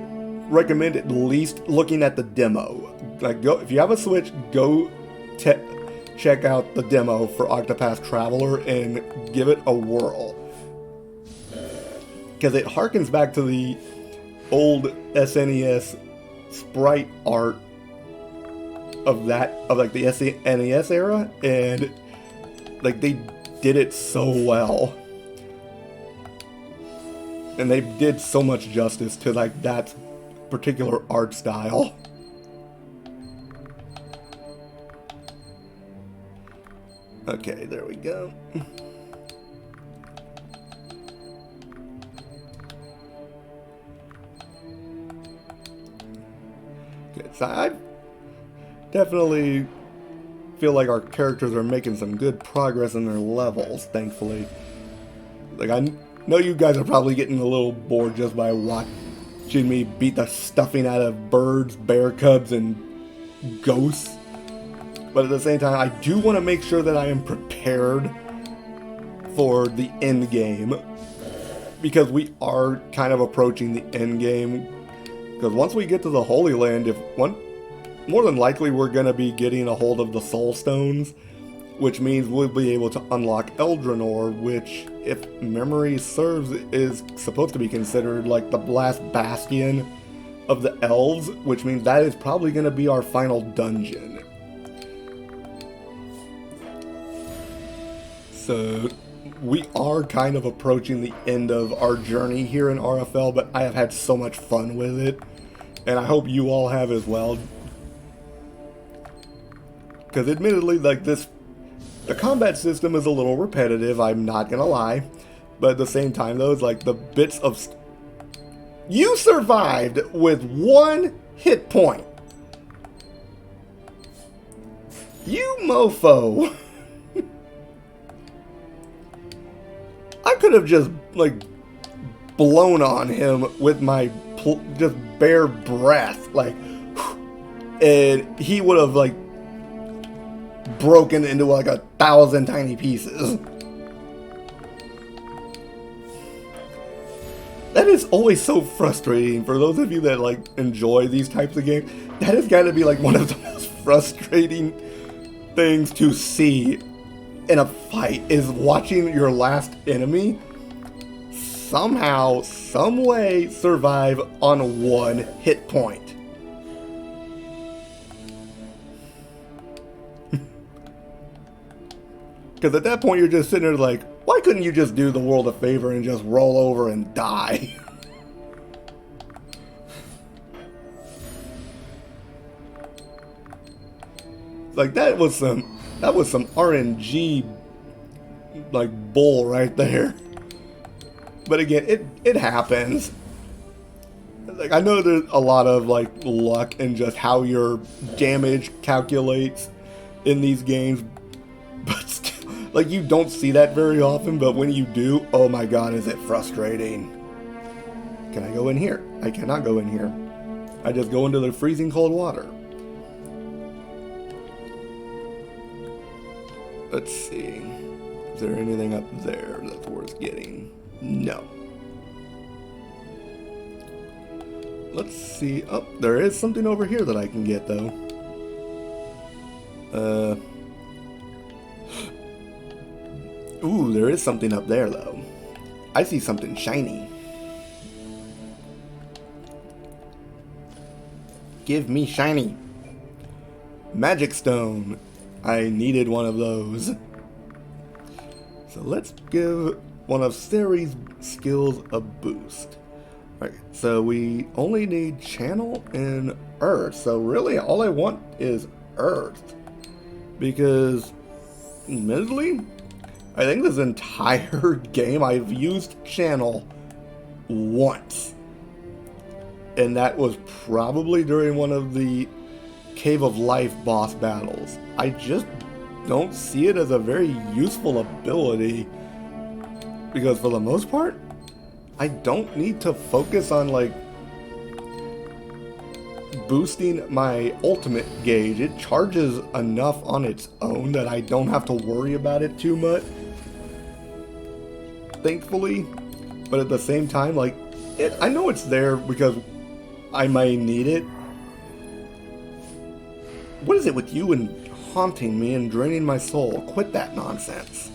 recommend at least looking at the demo. Like, go, if you have a Switch, go check out the demo for Octopath Traveler and give it a whirl, because it harkens back to the old SNES sprite art of like the SNES era, and like, they did it so well. And they did so much justice to like that particular art style. Okay, there we go. Okay, so I definitely feel like our characters are making some good progress in their levels, thankfully. Like, I know you guys are probably getting a little bored just by watching me beat the stuffing out of birds, bear cubs, and ghosts. But at the same time, I do want to make sure that I am prepared for the end game, because we are kind of approaching the end game. Because once we get to the Holy Land, more than likely we're going to be getting a hold of the Soul Stones, which means we'll be able to unlock Eldrannor, which, if memory serves, is supposed to be considered like the last bastion of the elves, which means that is probably going to be our final dungeon. So we are kind of approaching the end of our journey here in RFL, but I have had so much fun with it, and I hope you all have as well. Because admittedly, like the combat system is a little repetitive, I'm not gonna lie, but at the same time though, it's like the bits of... You survived with 1 hit point! You mofo! I could have just, like, blown on him with my just bare breath, like, and he would have, like, broken into, like, 1,000 tiny pieces. That is always so frustrating for those of you that, like, enjoy these types of games. That has got to be, like, one of the most frustrating things to see in a fight, is watching your last enemy somehow, some way survive on 1 hit point. Because at that point you're just sitting there like, why couldn't you just do the world a favor and just roll over and die? Like that was some RNG like bull right there. But again, it happens. Like I know there's a lot of like luck and just how your damage calculates in these games, but still, like you don't see that very often, but when you do, oh my god, is it frustrating. Can I go in here? I cannot go in here. I just go into the freezing cold water. Let's see. Is there anything up there that's worth getting? No. Let's see. Oh, there is something over here that I can get, though. Ooh, there is something up there, though. I see something shiny. Give me shiny. Magic stone. I needed one of those. So let's give one of Ceri's skills a boost. Alright, so we only need channel and earth. So really all I want is earth. Because admittedly, I think this entire game I've used channel once. And that was probably during one of the Cave of Life boss battles. I just don't see it as a very useful ability, because for the most part, I don't need to focus on like boosting my ultimate gauge. It charges enough on its own that I don't have to worry about it too much, thankfully. But at the same time, like, I know it's there because I may need it. What is it with you and haunting me and draining my soul? Quit that nonsense.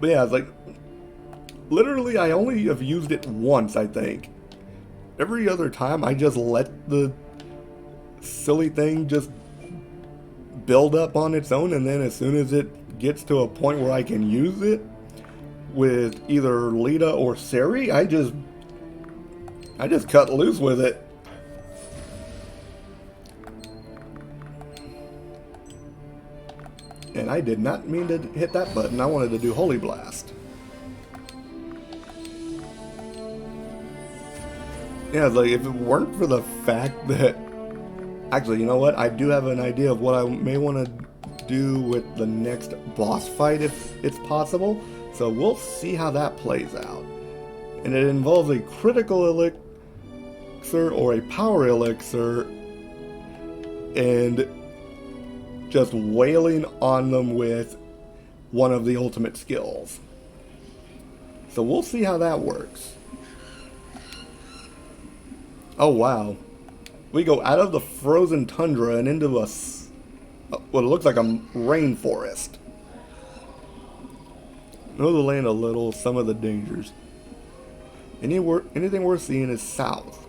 But yeah, it's like, literally I only have used it once, I think. Every other time I just let the silly thing just build up on its own, and then as soon as it gets to a point where I can use it with either Lita or Ceri, I just cut loose with it. And I did not mean to hit that button. I wanted to do Holy Blast. Yeah, like if it weren't for the fact that... Actually, you know what? I do have an idea of what I may want to do with the next boss fight if it's possible. So we'll see how that plays out. And it involves a critical elixir or a power elixir. And just wailing on them with one of the ultimate skills. So we'll see how that works. Oh wow. We go out of the frozen tundra and into what looks like a rainforest. Know the land a little, some of the dangers. Anything worth seeing is south.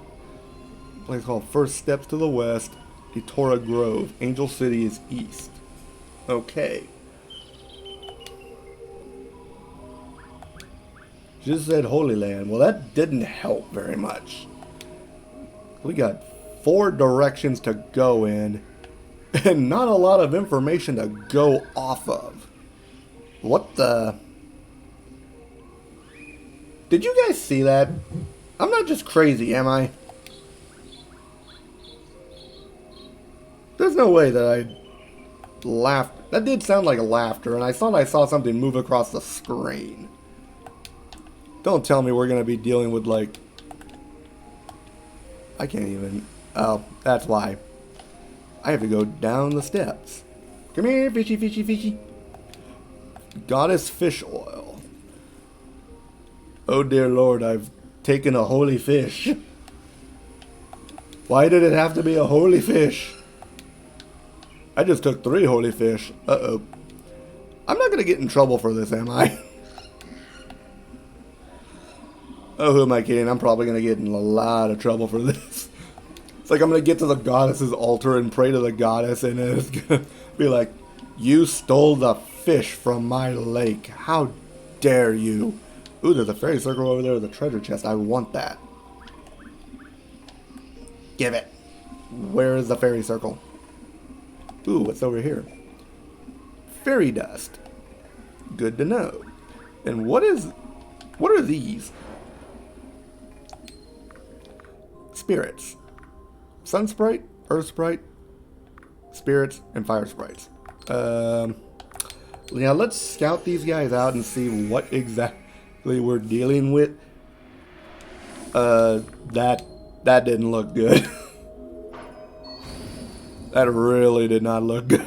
A place called First Steps to the west. Etora Grove. Angel City is east. Okay. Just said Holy Land. Well, that didn't help very much. We got 4 directions to go in, and not a lot of information to go off of. What the... Did you guys see that? I'm not just crazy, am I? There's no way that I laughed. That did sound like laughter, and I thought I saw something move across the screen. Don't tell me we're going to be dealing with, like... I can't even... Oh, that's why. I have to go down the steps. Come here, fishy, fishy, fishy. Goddess fish oil. Oh dear Lord, I've taken a holy fish. Why did it have to be a holy fish? I just took 3 holy fish. Uh-oh. I'm not going to get in trouble for this, am I? Oh, who am I kidding? I'm probably going to get in a lot of trouble for this. It's like I'm going to get to the goddess's altar and pray to the goddess, and it's going to be like, you stole the fish from my lake. How dare you? Ooh, there's a fairy circle over there with a treasure chest. I want that. Give it. Where is the fairy circle? Ooh, what's over here? Fairy dust. Good to know. And what are these? Spirits. Sun sprite, earth sprite, spirits, and fire sprites. Now let's scout these guys out and see what exactly we're dealing with. That didn't look good. That really did not look good.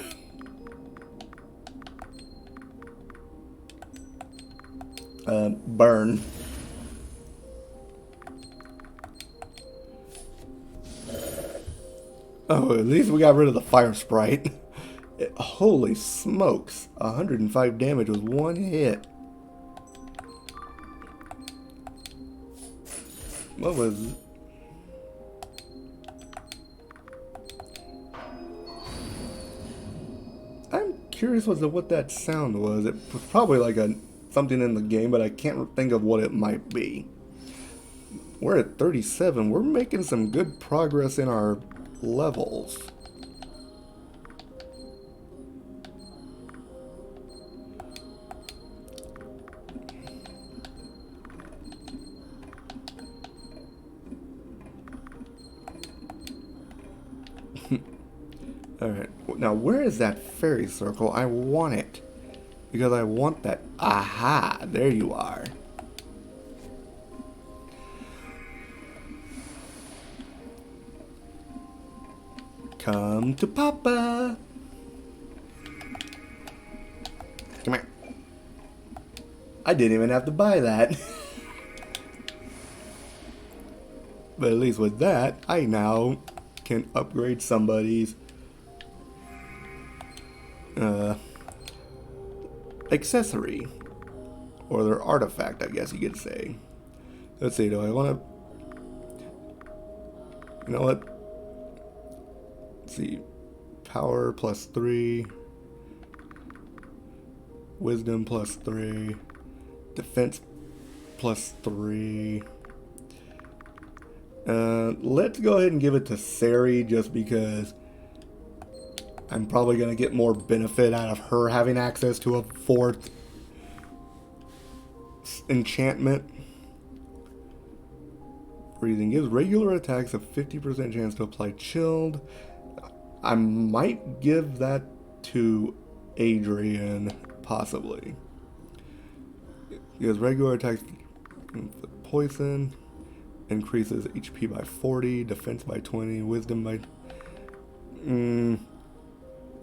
Burn. Oh, at least we got rid of the fire sprite. Holy smokes. 105 damage with 1 hit. What was... I'm curious as to what that sound was. It was probably like something in the game, but I can't think of what it might be. We're at 37. We're making some good progress in our levels. Alright, now where is that fairy circle? I want it. Because I want that. Aha, there you are. Come to Papa. Come here. I didn't even have to buy that. But at least with that, I now can upgrade somebody's accessory. Or their artifact, I guess you could say. Let's see, do I want to... You know what? Let's see. Power +3. Wisdom +3. Defense +3. Let's go ahead and give it to Sari just because I'm probably going to get more benefit out of her having access to a 4th enchantment. Breathing gives regular attacks a 50% chance to apply chilled. I might give that to Adrian, possibly. Because regular attacks poison, increases HP by 40, defense by 20, wisdom by...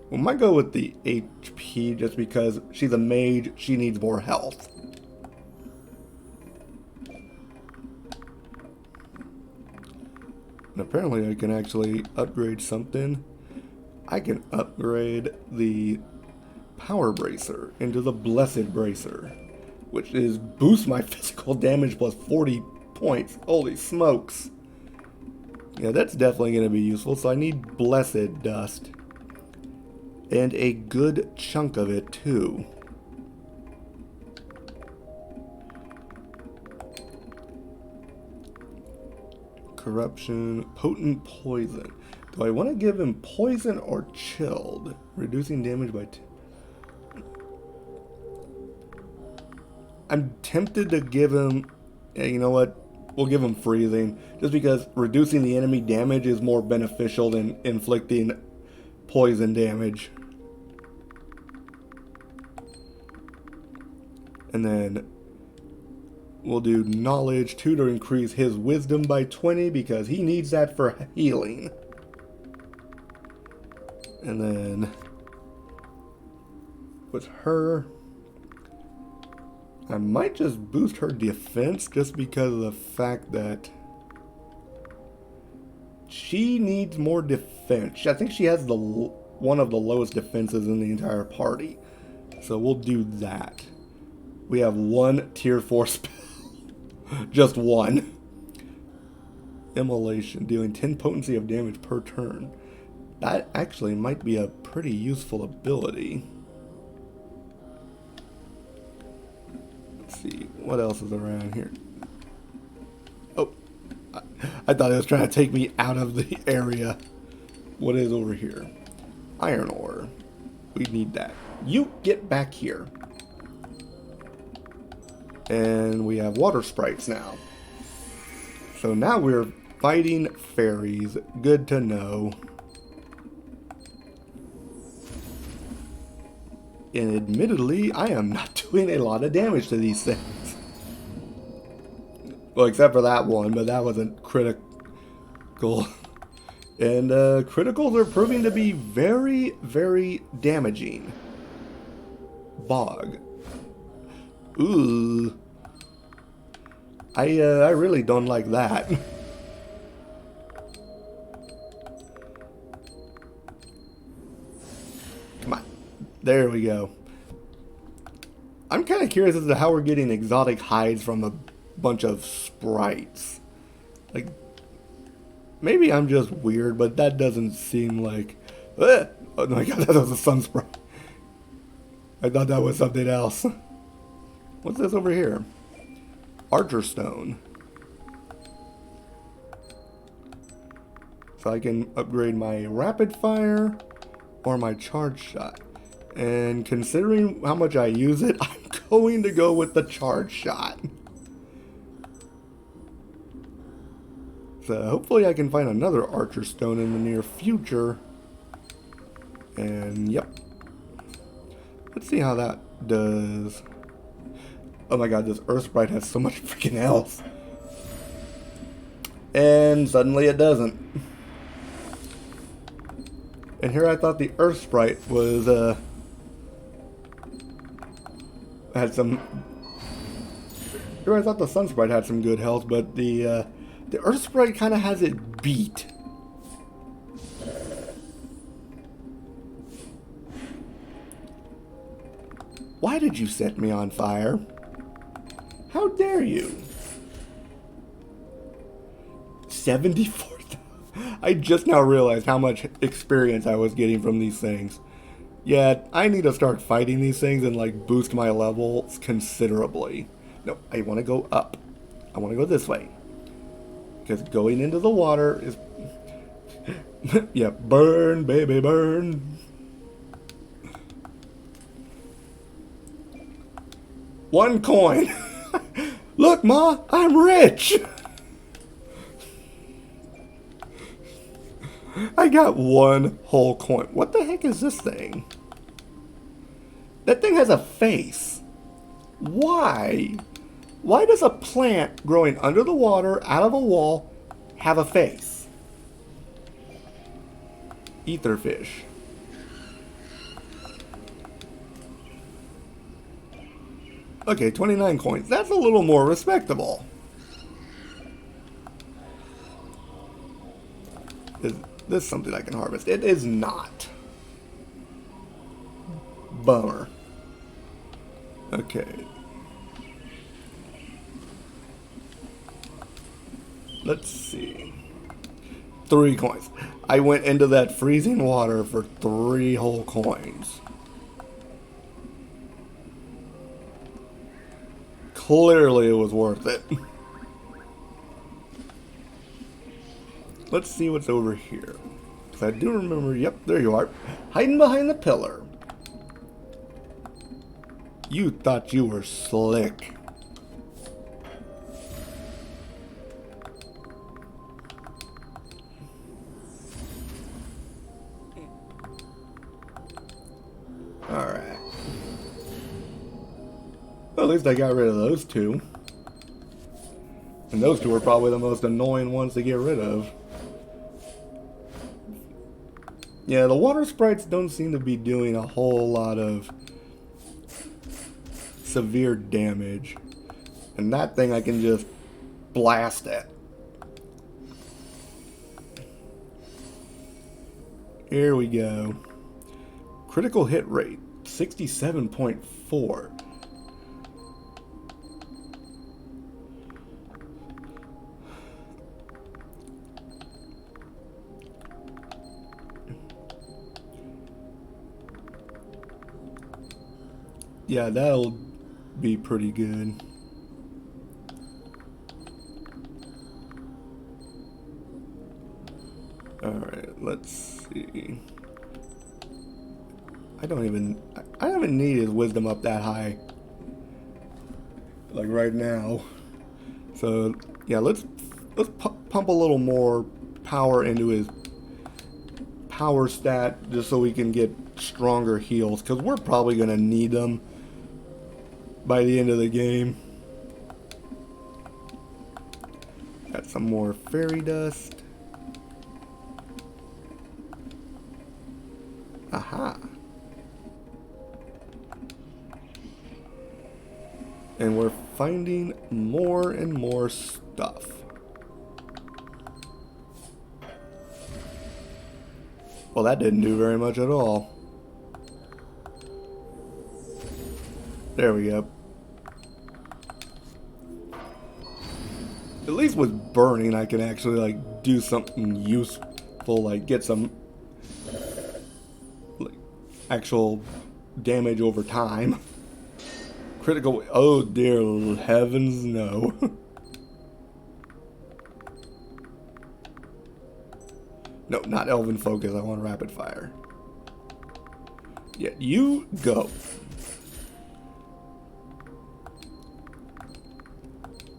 We might go with the HP just because she's a mage, she needs more health. And apparently I can actually upgrade something. I can upgrade the Power Bracer into the Blessed Bracer, which is boost my physical damage plus 40 points. Holy smokes. Yeah, that's definitely going to be useful. So I need Blessed Dust. And a good chunk of it too. corruption, potent poison. Do I want to give him poison or chilled? Reducing damage by I'm tempted to give him, yeah, you know what? We'll give him freezing, just because reducing the enemy damage is more beneficial than inflicting poison damage. And then we'll do knowledge 2 to increase his wisdom by 20 because he needs that for healing. And then with her, I might just boost her defense just because of the fact that she needs more defense. I think she has one of the lowest defenses in the entire party. So we'll do that. We have one tier 4 spell. Just one. Immolation, dealing 10 potency of damage per turn. That actually might be a pretty useful ability. Let's see, what else is around here? Oh, I thought it was trying to take me out of the area. What is over here? Iron ore. We need that. You get back here. And we have water sprites now. So now we're fighting fairies. Good to know. And admittedly, I am not doing a lot of damage to these things. Well, except for that one, but that wasn't critical. And criticals are proving to be very, very damaging. Bog. Ooh. I really don't like that. Come on. There we go. I'm kind of curious as to how we're getting exotic hides from a bunch of sprites. Like, maybe I'm just weird, but that doesn't seem like... Oh my god, that was a sun sprite. I thought that was something else. What's this over here? Archer stone. So I can upgrade my rapid fire or my charge shot. And considering how much I use it, I'm going to go with the charge shot. So hopefully I can find another archer stone in the near future. And yep. Let's see how that does. Oh my god, this earth sprite has so much freaking health. And suddenly it doesn't. And here I thought the earth sprite was, had some... Here I thought the sun sprite had some good health, but the earth sprite kind of has it beat. Why did you set me on fire? How dare you? 74,000. I just now realized how much experience I was getting from these things. Yeah, I need to start fighting these things and like boost my levels considerably. No, I want to go up. I want to go this way. Because going into the water is... yeah, burn, baby, burn. One coin. Look, Ma, I'm rich. I got one whole coin. What the heck is this thing? That thing has a face. Why? Why does a plant growing under the water, out of a wall, have a face? Etherfish. Okay, 29 coins. That's a little more respectable. Is this something I can harvest? It is not. Bummer. Okay. Let's see. 3 coins. I went into that freezing water for 3 whole coins. Clearly it was worth it. let's see what's over here. Because I do remember, yep, there you are. Hiding behind the pillar. You thought you were slick. Alright. Well, at least I got rid of those two. And those two are probably the most annoying ones to get rid of. Yeah, the water sprites don't seem to be doing a whole lot of severe damage. And that thing I can just blast at. Here we go. Critical hit rate, 67.4. Yeah, that'll be pretty good. Alright, let's see. I haven't needed his wisdom up that high. Like right now. So, yeah, let's pump a little more power into his power stat just so we can get stronger heals, because we're probably going to need them by the end of the game. Got some more fairy dust. Aha. And we're finding more and more stuff. Well, that didn't do very much at all. There we go. At least with burning, I can actually, like, do something useful, like get some, like, actual damage over time. Critical, oh dear heavens, no. No, not Elven Focus, I want Rapid Fire. Yeah, you go.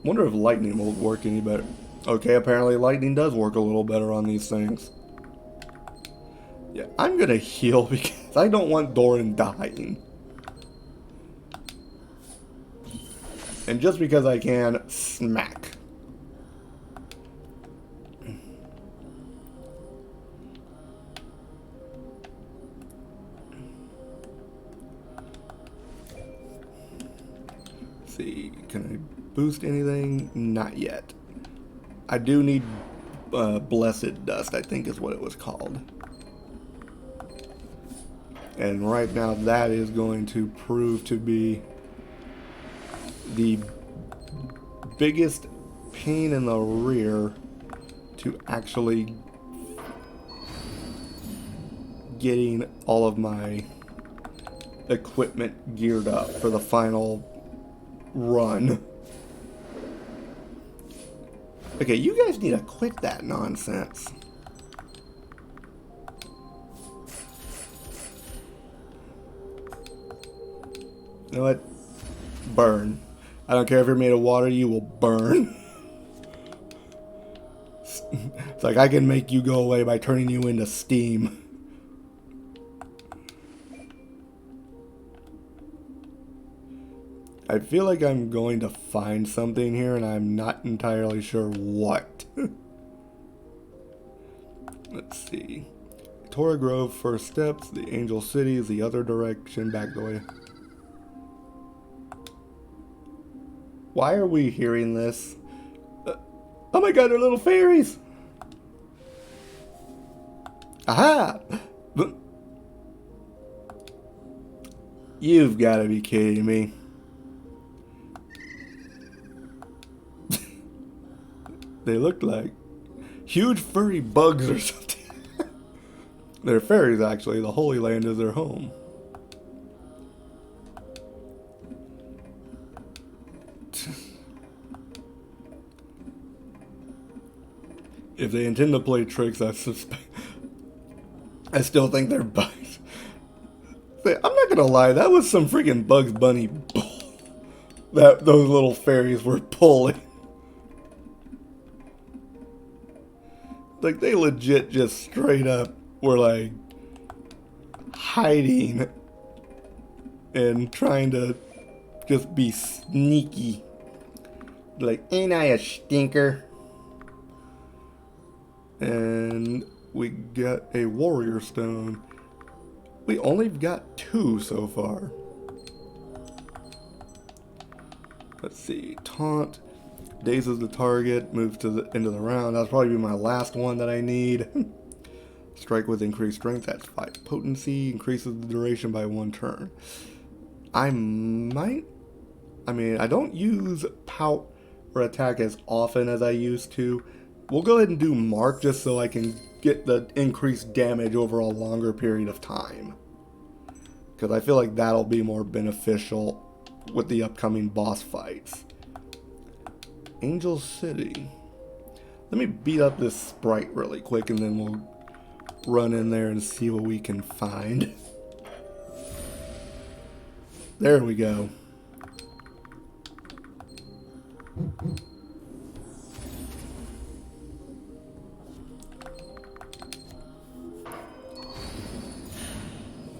Wonder if lightning will work any better. Okay, apparently lightning does work a little better on these things. Yeah, I'm gonna heal because I don't want Doran dying. And just because I can, smack. Let's see, can I boost anything? Not yet. I do need Blessed Dust, I think is what it was called. And right now that is going to prove to be the biggest pain in the rear to actually getting all of my equipment geared up for the final run. Okay, you guys need to quit that nonsense. You know what? Burn. I don't care if you're made of water, you will burn. It's like I can make you go away by turning you into steam. I feel like I'm going to find something here and I'm not entirely sure what. Let's see. Torah Grove, first steps. The Angel City is the other direction, back the way. Why are we hearing this? Oh my god, they're little fairies! Aha! You've got to be kidding me. They look like huge furry bugs or something. They're fairies, actually. The Holy Land is their home. If they intend to play tricks, I still think they're bugs. I'm not gonna lie, that was some freaking Bugs Bunny bull that those little fairies were pulling. Like, they legit just straight up were like hiding and trying to just be sneaky. Like, ain't I a stinker? And we got a warrior stone. We only got 2 so far. Let's see. Taunt. Dazes the target. Moves to the end of the round. That'll probably be my last one that I need. Strike with increased strength. That's 5 potency. Increases the duration by 1 turn. I mean, I don't use pout or attack as often as I used to. We'll go ahead and do mark just so I can get the increased damage over a longer period of time. Because I feel like that'll be more beneficial with the upcoming boss fights. Angel City. Let me beat up this sprite really quick and then we'll run in there and see what we can find. There we go.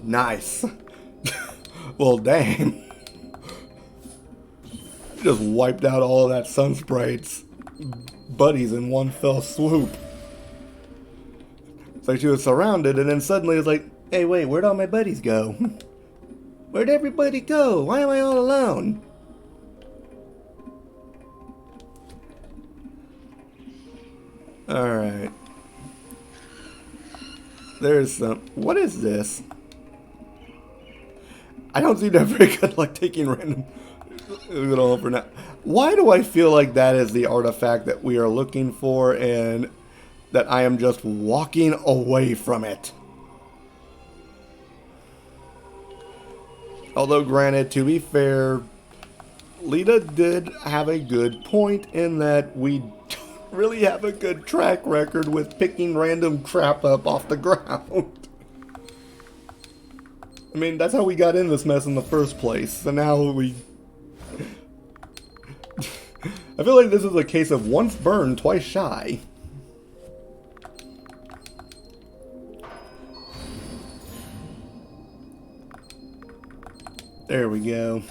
Nice. Well, dang. Just wiped out all of that Sun Sprite's buddies in one fell swoop. It's like she was surrounded and then suddenly it's like, hey, wait, where'd all my buddies go? Where'd everybody go? Why am I all alone? Alright. There's some... What is this? I don't seem to have very good luck taking random... for now. Why do I feel like that is the artifact that we are looking for and that I am just walking away from it? Although granted, to be fair, Lita did have a good point in that we don't really have a good track record with picking random crap up off the ground. I mean, that's how we got in this mess in the first place. So now we... I feel like this is a case of once burned, twice shy. There we go.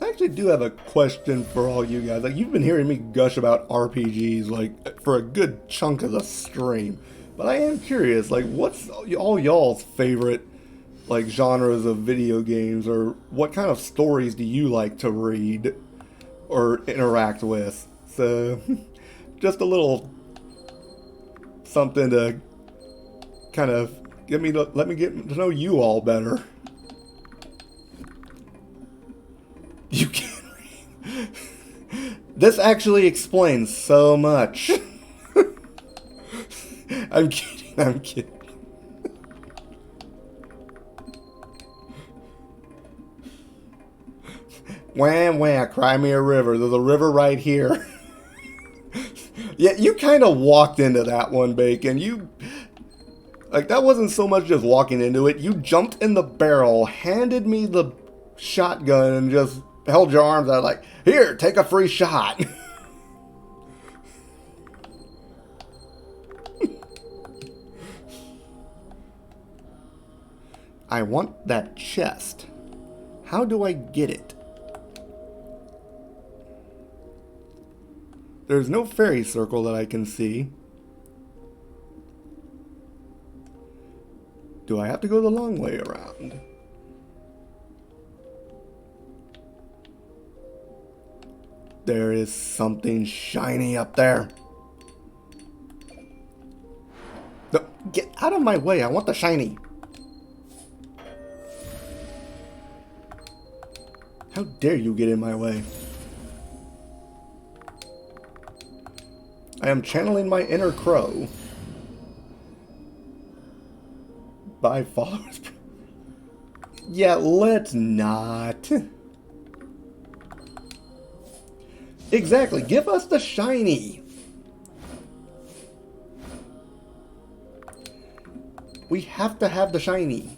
I actually do have a question for all you guys. Like, you've been hearing me gush about RPGs, like, for a good chunk of the stream. But I am curious, like, what's all y'all's favorite, like, genres of video games? Or what kind of stories do you like to read or interact with? So, just a little something to kind of let me get to know you all better. You can't read. This actually explains so much. I'm kidding, I'm kidding. Wah, wah, cry me a river. There's a river right here. Yeah, you kind of walked into that one, Bacon. You... Like, that wasn't so much just walking into it. You jumped in the barrel, handed me the shotgun, and just held your arms out like, here, take a free shot. I want that chest. How do I get it? There's no fairy circle that I can see. Do I have to go the long way around? There is something shiny up there. No, get out of my way. I want the shiny. How dare you get in my way? I am channeling my inner crow. By followers. Yeah, let's not. Exactly. Give us the shiny. We have to have the shiny.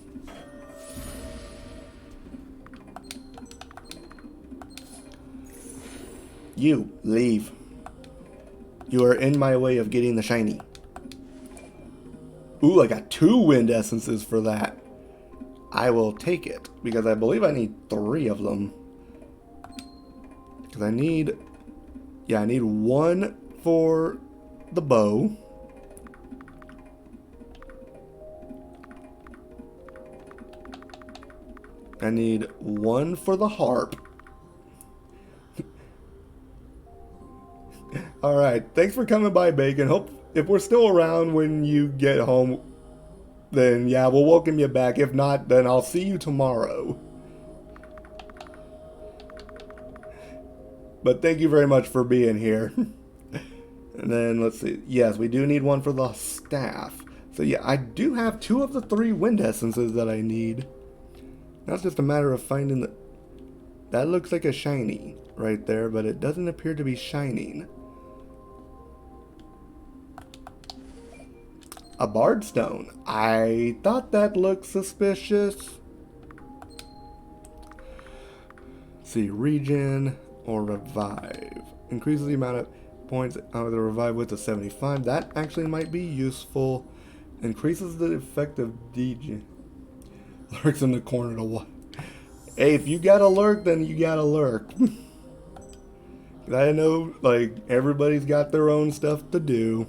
You, leave. You are in my way of getting the shiny. Ooh, I got 2 wind essences for that. I will take it, because I believe I need 3 of them. Because I need... Yeah, I need 1 for the bow. I need 1 for the harp. Alright, thanks for coming by, Bacon. Hope if we're still around when you get home, then yeah, we'll welcome you back. If not, then I'll see you tomorrow. But thank you very much for being here. And then, let's see. Yes, we do need 1 for the staff. So yeah, I do have 2 of the 3 wind essences that I need. Now it's just a matter of finding the... That looks like a shiny right there, but it doesn't appear to be shining. A bardstone. I thought that looked suspicious. Let's see, regen or revive. Increases the amount of points out of the revive width to 75. That actually might be useful. Increases the effective DG. Lurks in the corner to what? Hey, if you gotta lurk, then you gotta lurk. I know, like, everybody's got their own stuff to do.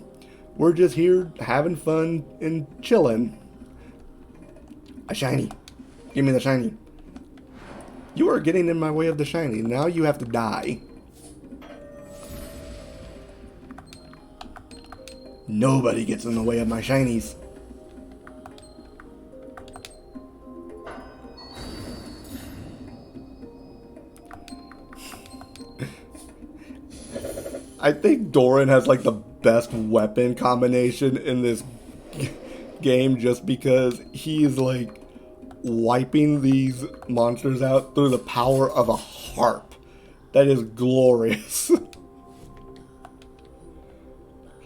We're just here having fun and chilling. A shiny. Give me the shiny. You are getting in my way of the shiny. Now you have to die. Nobody gets in the way of my shinies. I think Doran has like the best weapon combination in this game just because he's like wiping these monsters out through the power of a harp. That is glorious.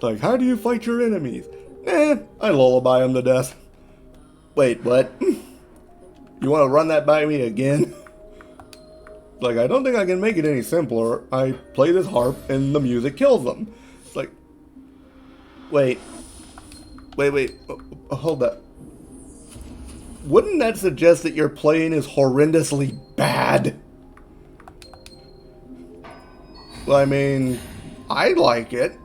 Like, how do you fight your enemies? I lullaby them to death. Wait, what? You want to run that by me again? Like, I don't think I can make it any simpler. I play this harp and the music kills them. It's like, wait, hold up. Wouldn't that suggest that your playing is horrendously bad? Well, I mean, I like it.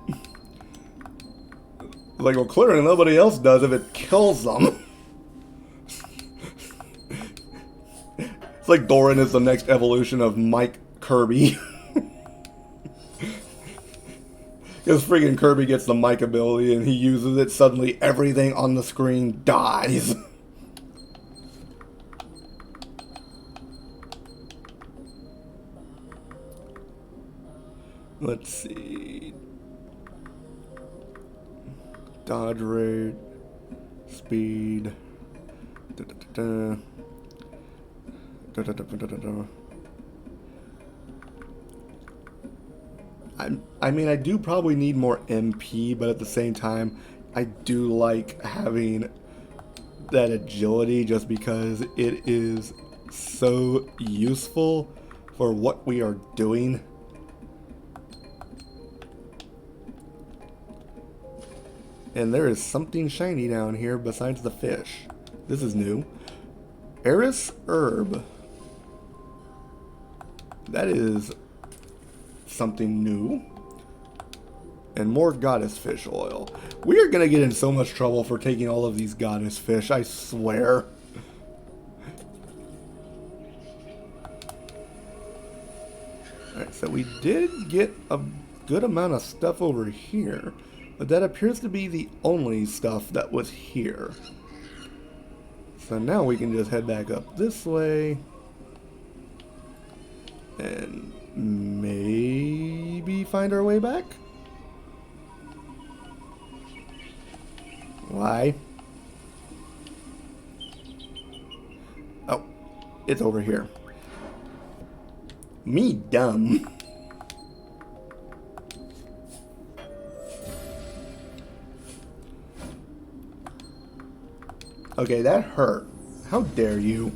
Like, well, clearly nobody else does if it kills them. It's like Doran is the next evolution of Mike Kirby. Because freaking Kirby gets the Mike ability and he uses it, suddenly everything on the screen dies. Let's see. Dodge rate, speed. I mean, I do probably need more MP, but at the same time, I do like having that agility just because it is so useful for what we are doing. And there is something shiny down here besides the fish. This is new. Eris herb. That is something new. And more goddess fish oil. We are going to get in so much trouble for taking all of these goddess fish, I swear. Alright, so we did get a good amount of stuff over here. But that appears to be the only stuff that was here. So now we can just head back up this way. And maybe find our way back? Why? Oh, it's over here. Me dumb. Okay, that hurt. How dare you?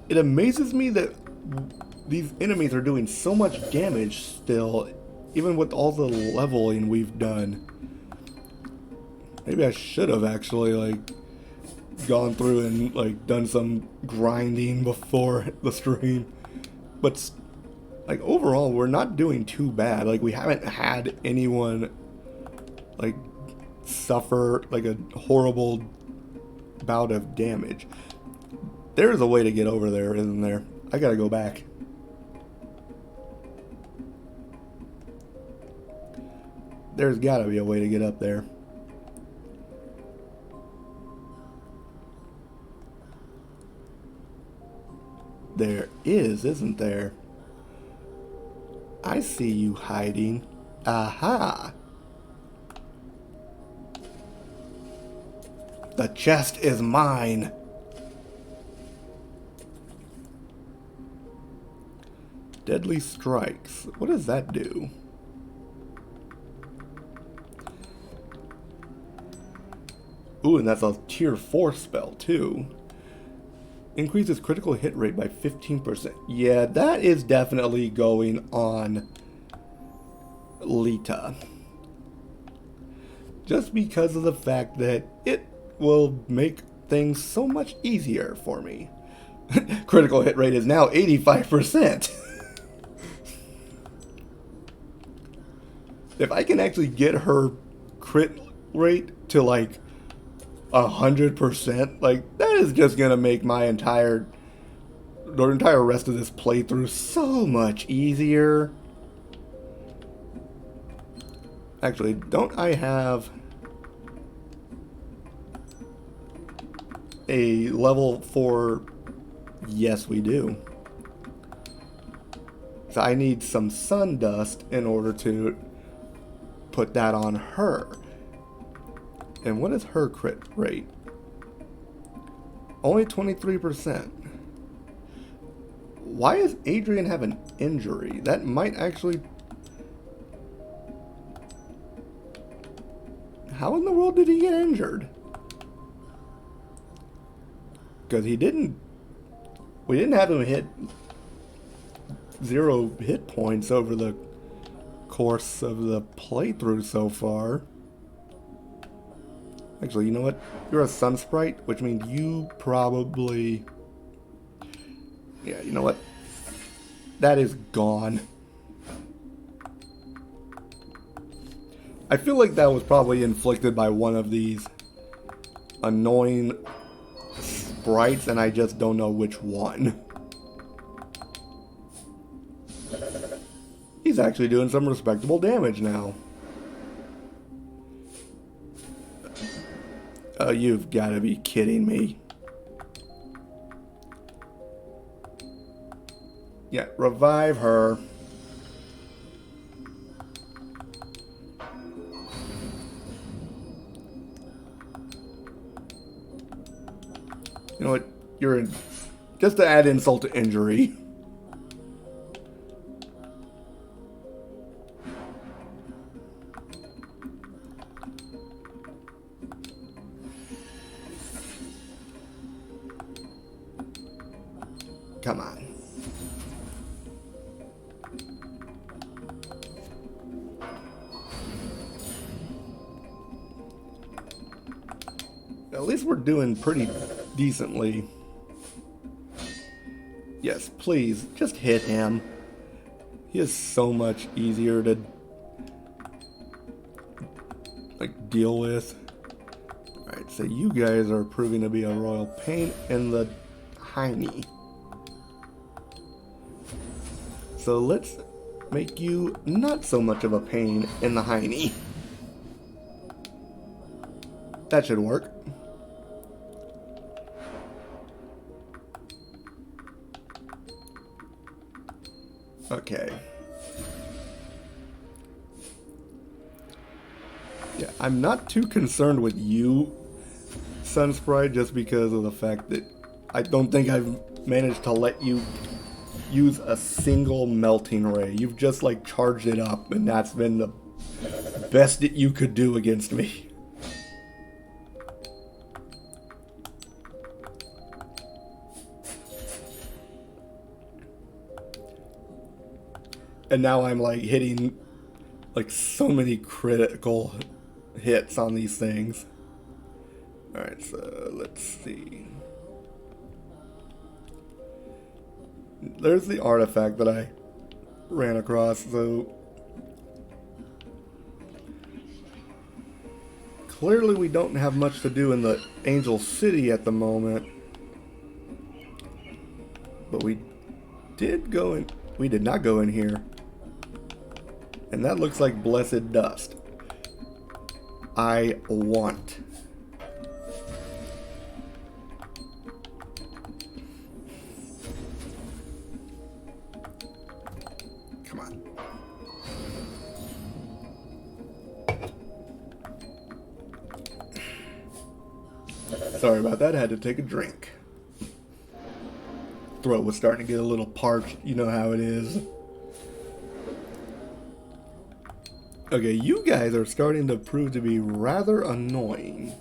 It amazes me that these enemies are doing so much damage still, even with all the leveling we've done. Maybe I should have actually, like, gone through and, like, done some grinding before the stream. But, like, overall, we're not doing too bad. Like, we haven't had anyone, like, suffer, like, a horrible bout of damage. There's a way to get over there, isn't there? I gotta go back. There's gotta be a way to get up there. There is, isn't there? I see you hiding. Aha! The chest is mine! Deadly Strikes. What does that do? Ooh, and that's a tier 4 spell, too. Increases critical hit rate by 15%. Yeah, that is definitely going on Lita. Just because of the fact that it will make things so much easier for me. Critical hit rate is now 85%. If I can actually get her crit rate to like 100%, like, that is just gonna make the entire rest of this playthrough so much easier. Actually, don't I have a level 4? Yes, we do. So I need some sun dust in order to put that on her. And what is her crit rate? Only 23%. Why does Adrian have an injury? That might actually... How in the world did he get injured? Because he didn't... We didn't have him hit 0 hit points over the course of the playthrough so far. Actually, you know what? You're a sun sprite, which means you probably... Yeah, you know what? That is gone. I feel like that was probably inflicted by one of these annoying sprites, and I just don't know which one. He's actually doing some respectable damage now. Oh, you've got to be kidding me. Yeah, revive her. You know what? You're in... Just to add insult to injury. Come on. At least we're doing pretty decently. Yes, please, just hit him. He is so much easier to like deal with. Alright, so you guys are proving to be a royal pain in the hiney. So let's make you not so much of a pain in the hiney. That should work. Okay. Yeah, I'm not too concerned with you, Sunsprite, just because of the fact that I don't think I've managed to let you use a single melting ray. You've just like charged it up, and that's been the best that you could do against me. And now I'm like hitting like so many critical hits on these things. Alright, so let's see. There's the artifact that I ran across, so clearly we don't have much to do in the Angel City at the moment. But we did not go in here. And that looks like blessed dust. I want. Come on. Sorry about that, I had to take a drink. Throat was starting to get a little parched, you know how it is. Okay, you guys are starting to prove to be rather annoying.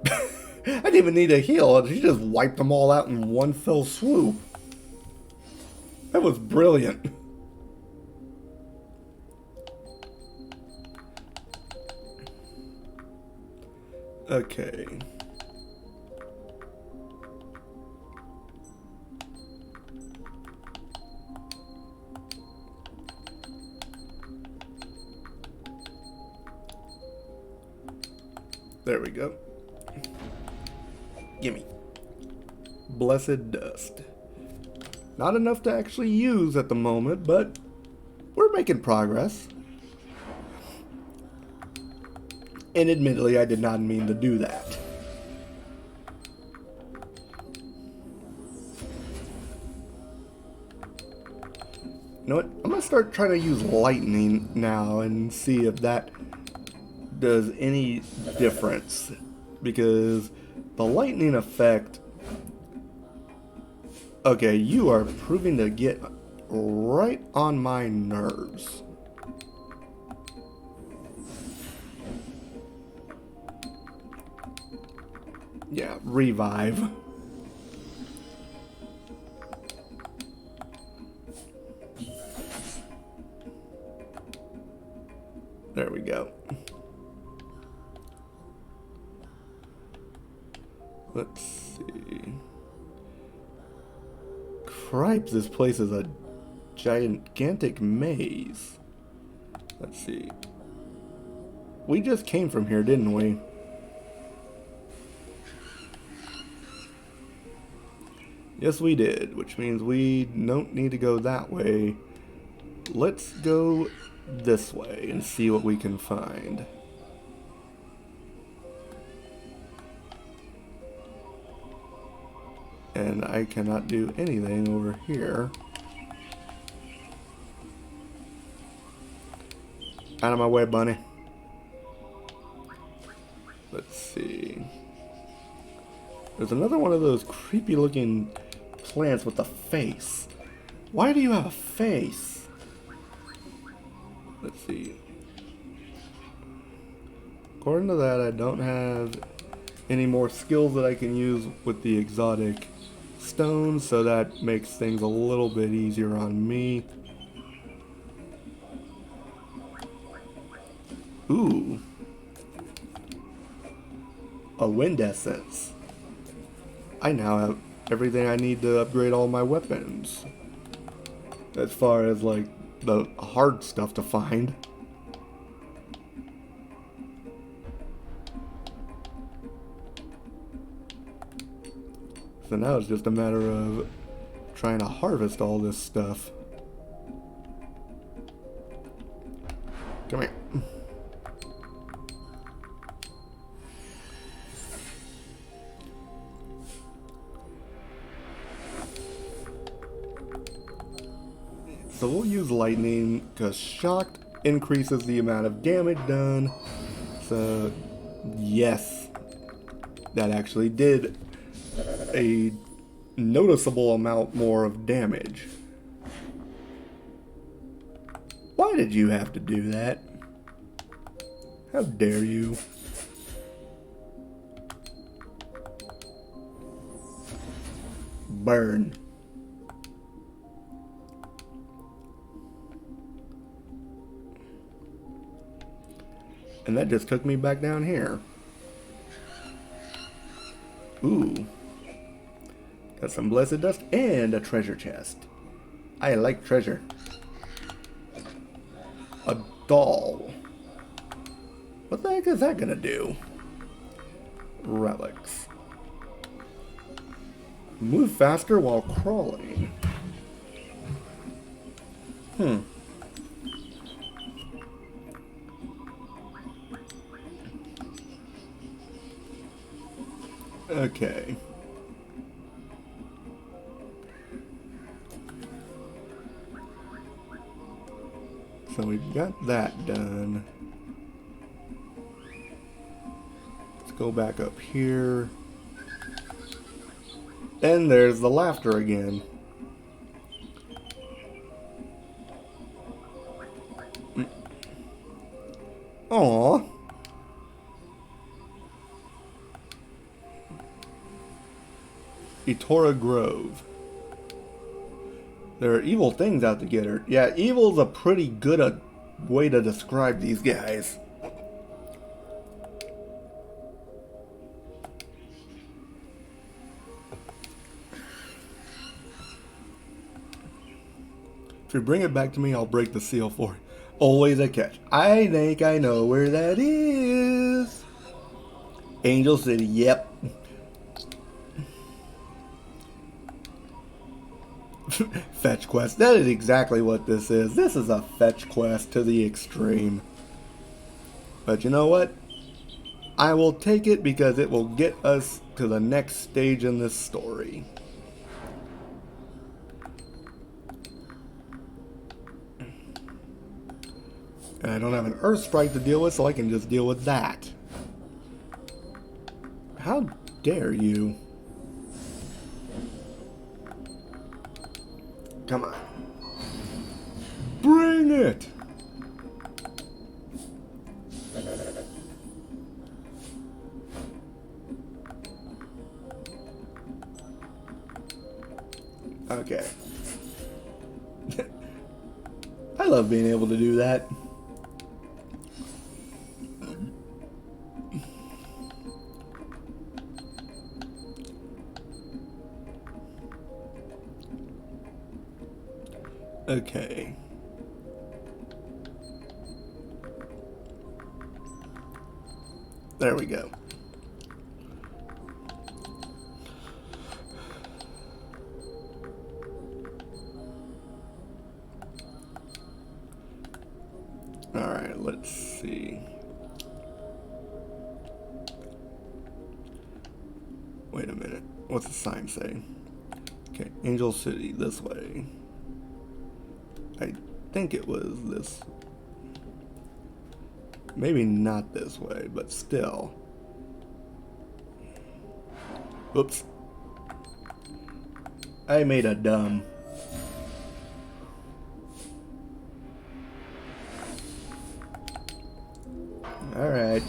I didn't even need a heal, she just wiped them all out in one fell swoop. That was brilliant. Okay. There we go. Gimme. Blessed dust. Not enough to actually use at the moment, but we're making progress. And admittedly, I did not mean to do that. You know what? I'm gonna start trying to use lightning now and see if that does any difference, because the lightning effect, okay, you are proving to get right on my nerves. Yeah, revive. There we go. Let's see. Cripes, this place is a gigantic maze. Let's see. We just came from here, didn't we? Yes, we did, which means we don't need to go that way. Let's go this way and see what we can find. And I cannot do anything over here. Out of my way, bunny. Let's see. There's another one of those creepy looking plants with a face. Why do you have a face? Let's see. According to that, I don't have any more skills that I can use with the exotic stones, so that makes things a little bit easier on me. Ooh. A wind essence. I now have everything I need to upgrade all my weapons. As far as like the hard stuff to find. So now it's just a matter of trying to harvest all this stuff. Come here. So we'll use lightning because shocked increases the amount of damage done. So yes, that actually did a noticeable amount more of damage. Why Why did you have to do that? How dare you? Burn. And that just took me back down here. Ooh. Got some blessed dust and a treasure chest. I like treasure. A doll. What the heck is that gonna do? Relics. Move faster while crawling. Okay. So we've got that done. Let's go back up here. And there's the laughter again. Aww. Etora Grove. There are evil things out to get her. Yeah, evil's a pretty good way to describe these guys. If you bring it back to me, I'll break the seal for it. Always a catch. I think I know where that is. Angel City, yep. Fetch quest. That is exactly what this is. This is a fetch quest to the extreme. But you know what? I will take it because it will get us to the next stage in this story. And I don't have an Earth Strike to deal with, so I can just deal with that. How dare you? Come on. Bring it! Okay. I love being able to do that. Okay. There we go. Alright, let's see. Wait a minute. What's the sign say? Okay, Angel City, this way. I think it was this. Maybe not this way, but still. Oops. I made a dumb. Alright.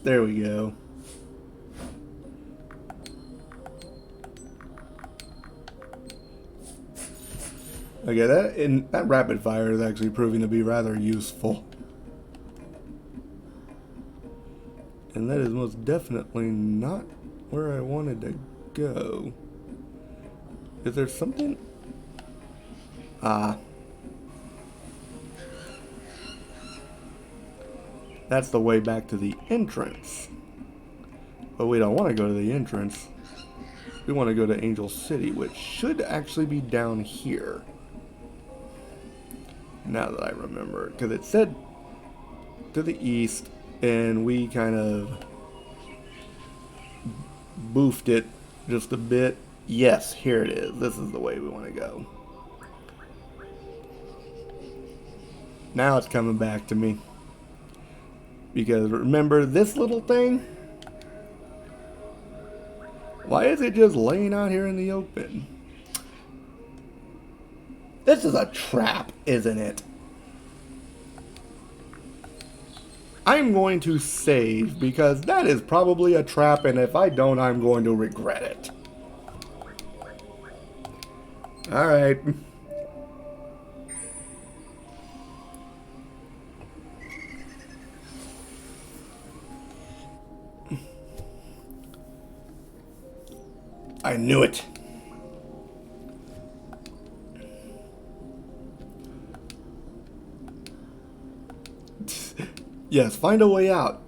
There we go. Okay, that rapid fire is actually proving to be rather useful. And that is most definitely not where I wanted to go. Is there something? Ah. That's the way back to the entrance. But we don't want to go to the entrance. We want to go to Angel City, which should actually be down here. Now that I remember, because it said to the east, and we kind of boofed it just a bit. Yes, here it is. This is the way we want to go. Now it's coming back to me. Because remember this little thing? Why is it just laying out here in the open? This is a trap, isn't it? I'm going to save because that is probably a trap, and if I don't, I'm going to regret it. Alright. I knew it. Yes, find a way out.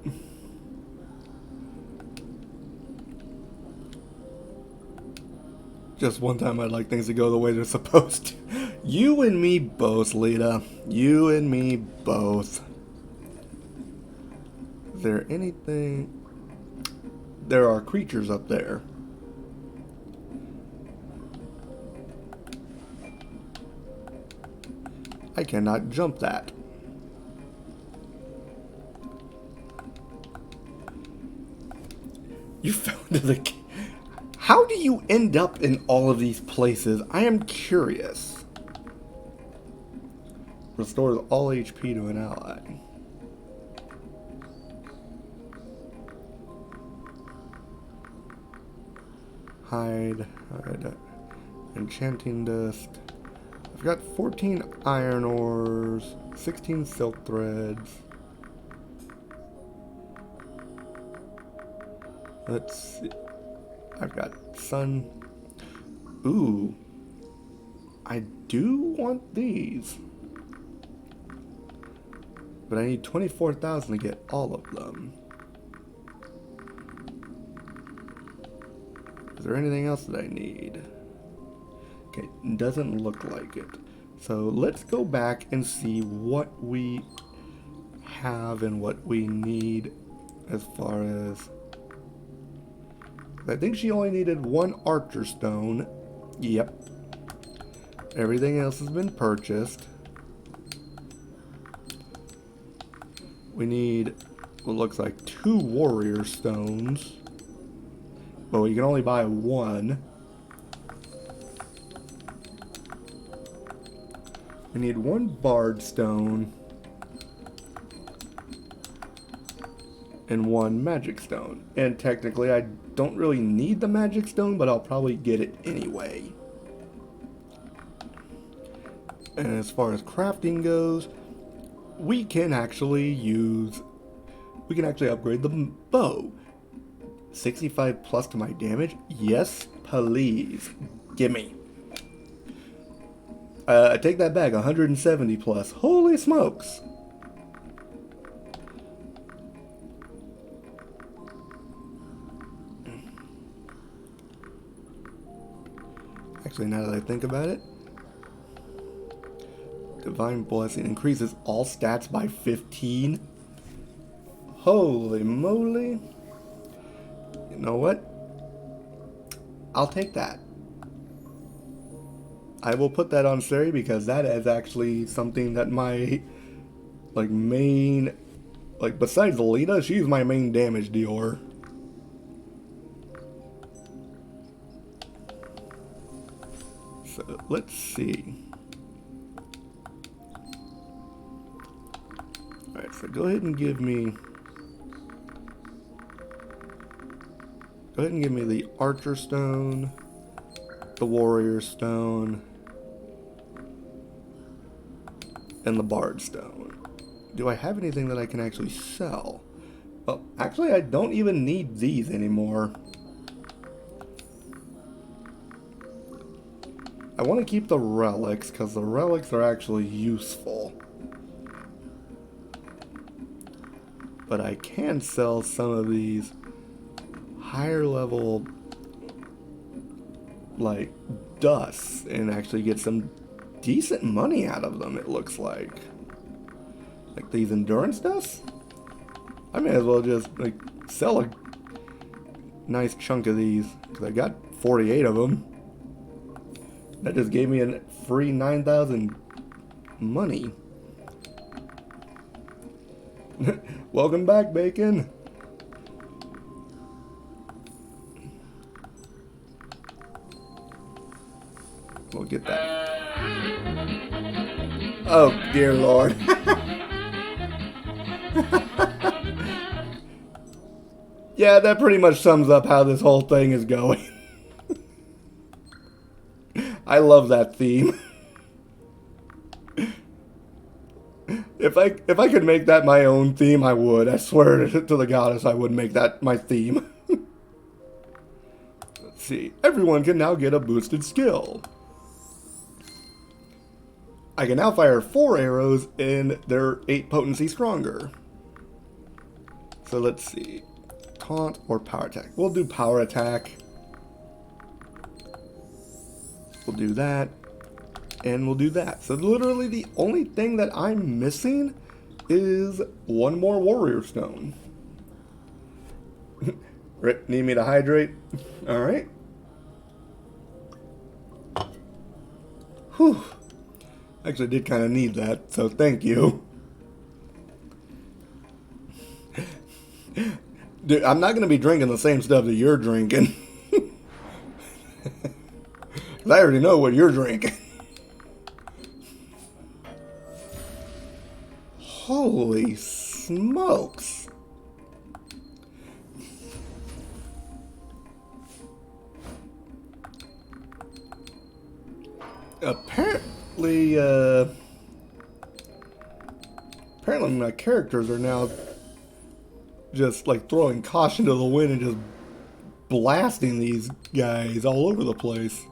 Just one time I'd like things to go the way they're supposed to. You and me both, Lita. You and me both. Is there anything? There are creatures up there. I cannot jump that. You found the... How do you end up in all of these places? I am curious. Restores all HP to an ally. Hide. Enchanting dust. I've got 14 iron ores, 16 silk threads. Let's see. I've got sun. Ooh. I do want these. But I need 24,000 to get all of them. Is there anything else that I need? Okay, doesn't look like it. So let's go back and see what we have and what we need as far as... I think she only needed one archer stone. Yep. Everything else has been purchased. We need what looks like 2 warrior stones. But we can only buy 1. We need 1 bard stone. And 1 magic stone. And technically I don't really need the magic stone, but I'll probably get it anyway. And as far as crafting goes, we can actually upgrade the bow. 65 plus to my damage? Yes, please. Gimme. I take that back, 170 plus. Holy smokes. Actually, now that I think about it, Divine Blessing increases all stats by 15. Holy moly. You know what? I'll take that. I will put that on Sari because that is actually something that my main, besides Lita, she's my main damage dealer. So let's see. Alright, so go ahead and give me the Archer Stone, the Warrior Stone, and the Bard Stone. Do I have anything that I can actually sell? Well, actually I don't even need these anymore. I want to keep the relics because the relics are actually useful. But I can sell some of these higher level dusts and actually get some decent money out of them, it looks like. Like these endurance dusts? I may as well just sell a nice chunk of these because I got 48 of them. That just gave me a free 9,000 money. Welcome back, Bacon. We'll get that. Oh, dear Lord. Yeah, that pretty much sums up how this whole thing is going. I love that theme. If I could make that my own theme, I would. I swear to the goddess, I would make that my theme. Let's see. Everyone can now get a boosted skill. I can now fire 4 arrows and they're 8 potency stronger. So let's see. Taunt or power attack? We'll do power attack. We'll do that. And we'll do that. So literally the only thing that I'm missing is 1 more warrior stone. Rip, need me to hydrate? Alright. Whew. Actually did kind of need that, so thank you. Dude, I'm not going to be drinking the same stuff that you're drinking. Because I already know what you're drinking. Holy smokes. Apparently my characters are now just like throwing caution to the wind and just blasting these guys all over the place.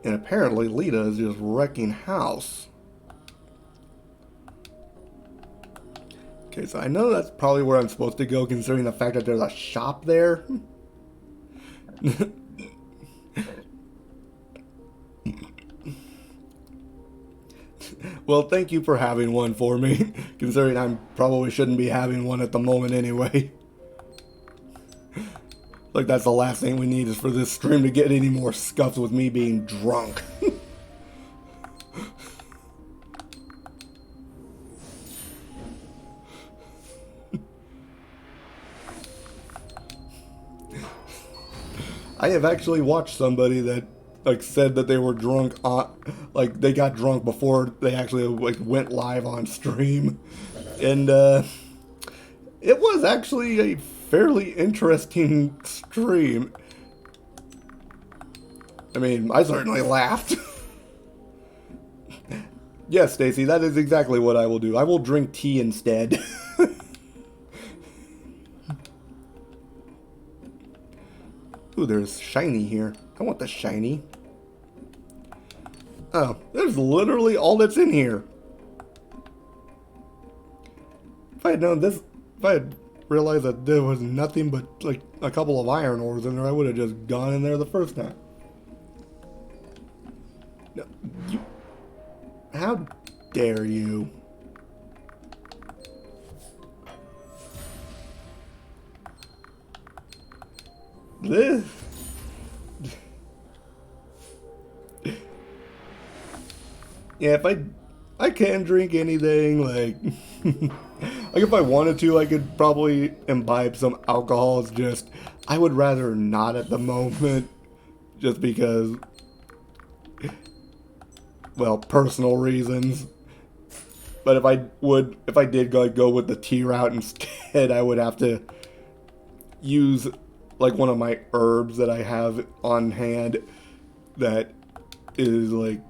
And apparently Lita is just wrecking house. Okay, so I know that's probably where I'm supposed to go considering the fact that there's a shop there. Well, thank you for having one for me, considering I probably shouldn't be having one at the moment anyway. Like, that's the last thing we need is for this stream to get any more scuffed with me being drunk. I have actually watched somebody that like said that they were drunk like they got drunk before they actually like went live on stream, and it was actually a fairly interesting stream. I mean, I certainly laughed. Yes, Stacy, that is exactly what I will do. I will drink tea instead. Ooh, there's shiny here. I want the shiny. Oh, there's literally all that's in here. If I had known this, if I had realized that there was nothing but like a couple of iron ores in there, I would have just gone in there the first time. No, you, how dare you? This. Yeah, if I can drink anything, like like if I wanted to, I could probably imbibe some alcohol. It's just I would rather not at the moment, just because, well, personal reasons. But if I did go with the tea route instead, I would have to use like one of my herbs that I have on hand that is like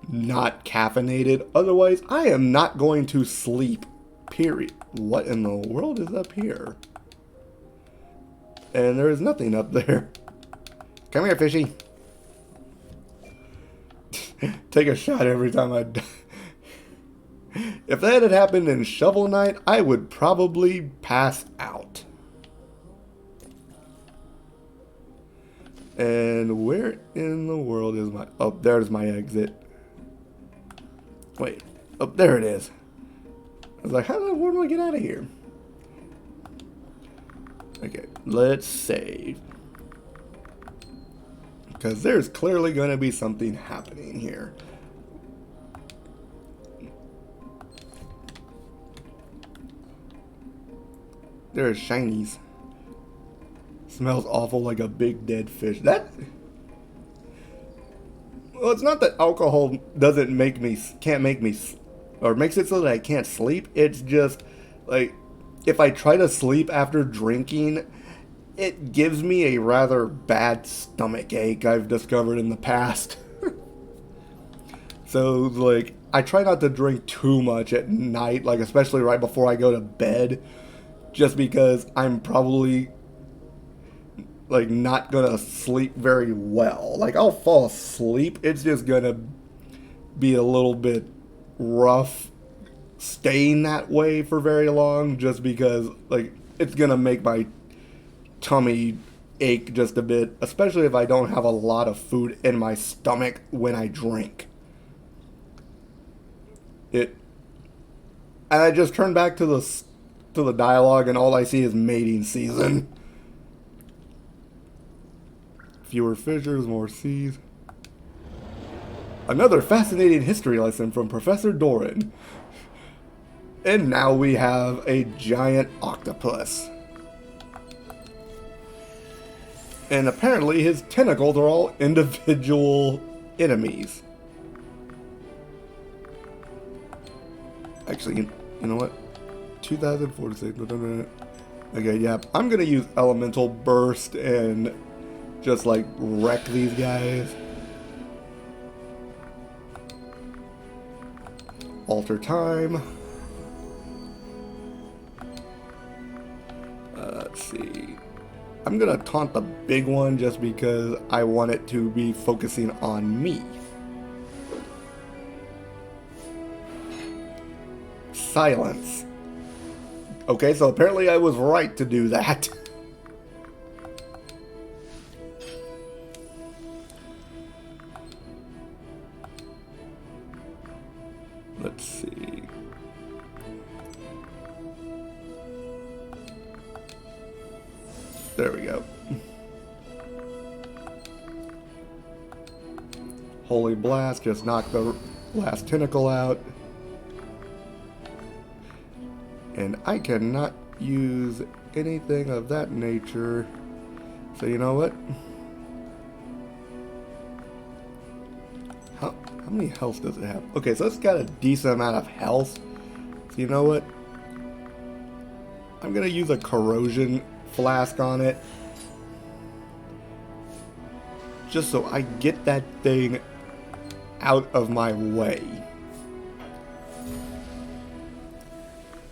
not caffeinated. Otherwise, I am not going to sleep. Period. What in the world is up here? And there is nothing up there. Come here, fishy. Take a shot every time I die. If that had happened in Shovel Knight, I would probably pass out. And where in the world is my... Oh, there's my exit. Wait. Oh, there it is. I was like, where do I get out of here? Okay, let's save. Because there's clearly going to be something happening here. There are shinies. Smells awful like a big dead fish. That... Well, it's not that alcohol doesn't make me... Can't make me... Or makes it so that I can't sleep. It's just, like... If I try to sleep after drinking, it gives me a rather bad stomach ache I've discovered in the past. So, like, I try not to drink too much at night, like, especially right before I go to bed, just because I'm probably, like, not gonna sleep very well. Like, I'll fall asleep, it's just gonna be a little bit rough staying that way for very long, just because, like, it's gonna make my tummy ache just a bit, especially if I don't have a lot of food in my stomach when I drink. And I just turn back to the dialogue, and all I see is mating season. Fewer fissures, more seas. Another fascinating history lesson from Professor Doran. And now we have a giant octopus. And apparently his tentacles are all individual enemies. Actually, you know what? 2046. Okay, yeah. I'm gonna use Elemental Burst and just, like, wreck these guys. Alter time. Let's see. I'm gonna taunt the big one just because I want it to be focusing on me. Silence. Okay, so apparently I was right to do that. Let's see. There we go. Holy Blast, just knock the last tentacle out. And I cannot use anything of that nature. So you know what? How many health does it have? Okay, so it's got a decent amount of health. So you know what? I'm gonna use a corrosion flask on it. Just so I get that thing out of my way.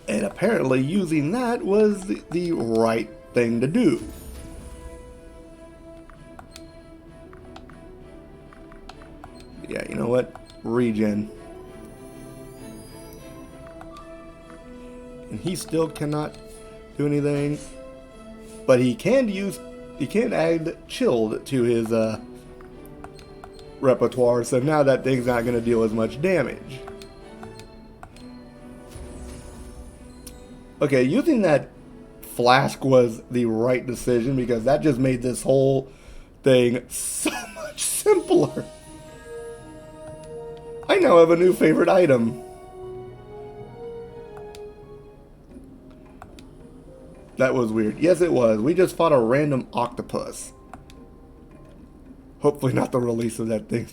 And apparently using that was the right thing to do. Yeah, you know what? Regen. And he still cannot do anything. But he can add chilled to his repertoire, so now that thing's not going to deal as much damage. Okay, using that flask was the right decision because that just made this whole thing so much simpler. I now have a new favorite item. That was weird. Yes, it was. We just fought a random octopus. Hopefully not the release of that thing.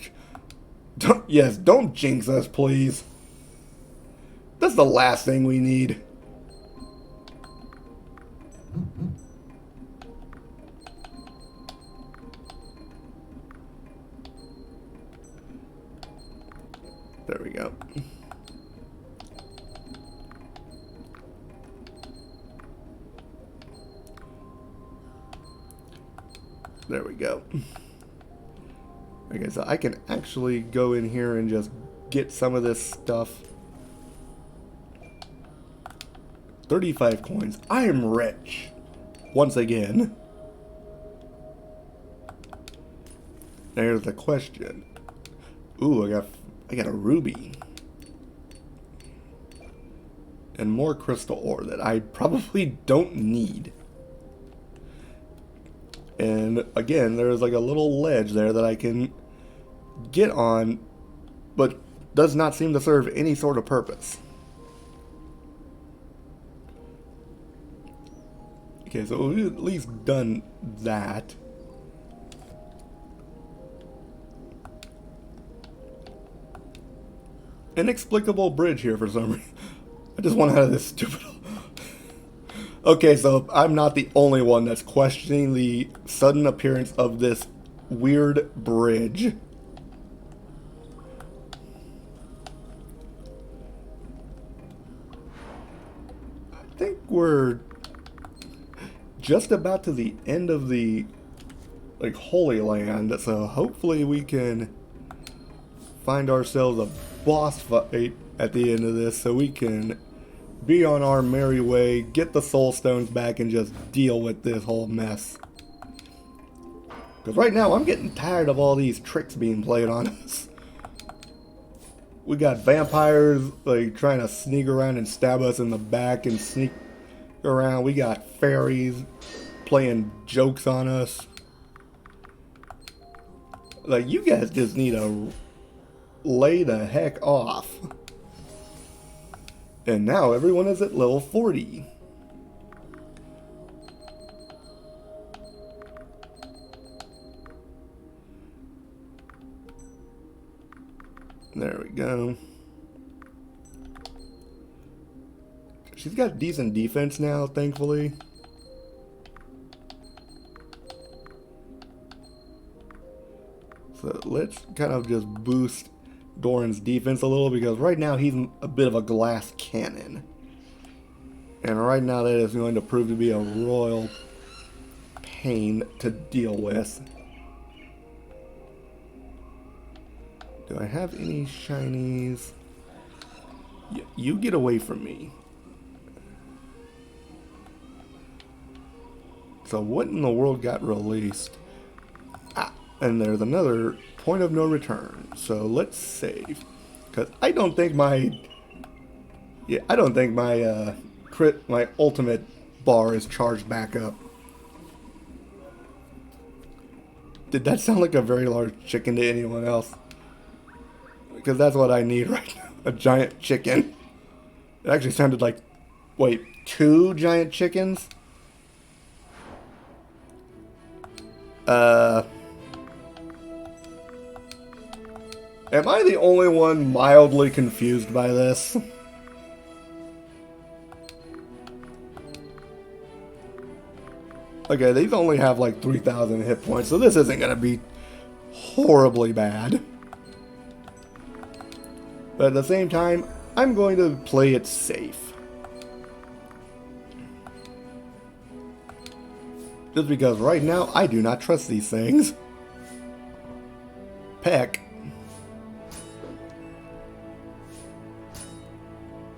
Don't jinx us, please. That's the last thing we need. There we go. There we go. Okay, so I can actually go in here and just get some of this stuff. 35 coins. I am rich. Once again. There's the question. Ooh, I got a ruby. And more crystal ore that I probably don't need. And again, there's like a little ledge there that I can get on, but does not seem to serve any sort of purpose. Okay, so we've at least done that. Inexplicable bridge here for some reason. I just want out of this stupid... Okay, so I'm not the only one that's questioning the sudden appearance of this weird bridge. I think we're just about to the end of the Holy Land, so hopefully we can find ourselves a boss fight at the end of this so we can be on our merry way, get the soul stones back, and just deal with this whole mess. Because right now I'm getting tired of all these tricks being played on us. We got vampires trying to sneak around and stab us in the back and sneak around. We got fairies playing jokes on us. You guys just need to lay the heck off. And now everyone is at level 40. There we go. She's got decent defense now, thankfully. So let's kind of just boost Doran's defense a little, because right now he's a bit of a glass cannon. And right now that is going to prove to be a royal pain to deal with. Do I have any shinies? You get away from me. So what in the world got released? Ah, and there's another point of no return. So let's save, because I don't think my my ultimate bar is charged back up. Did that sound like a very large chicken to anyone else? Because that's what I need right now. A giant chicken. It actually sounded like, wait, 2 giant chickens? Am I the only one mildly confused by this? Okay, these only have 3,000 hit points, so this isn't gonna be horribly bad. But at the same time, I'm going to play it safe. Just because right now, I do not trust these things. Peck.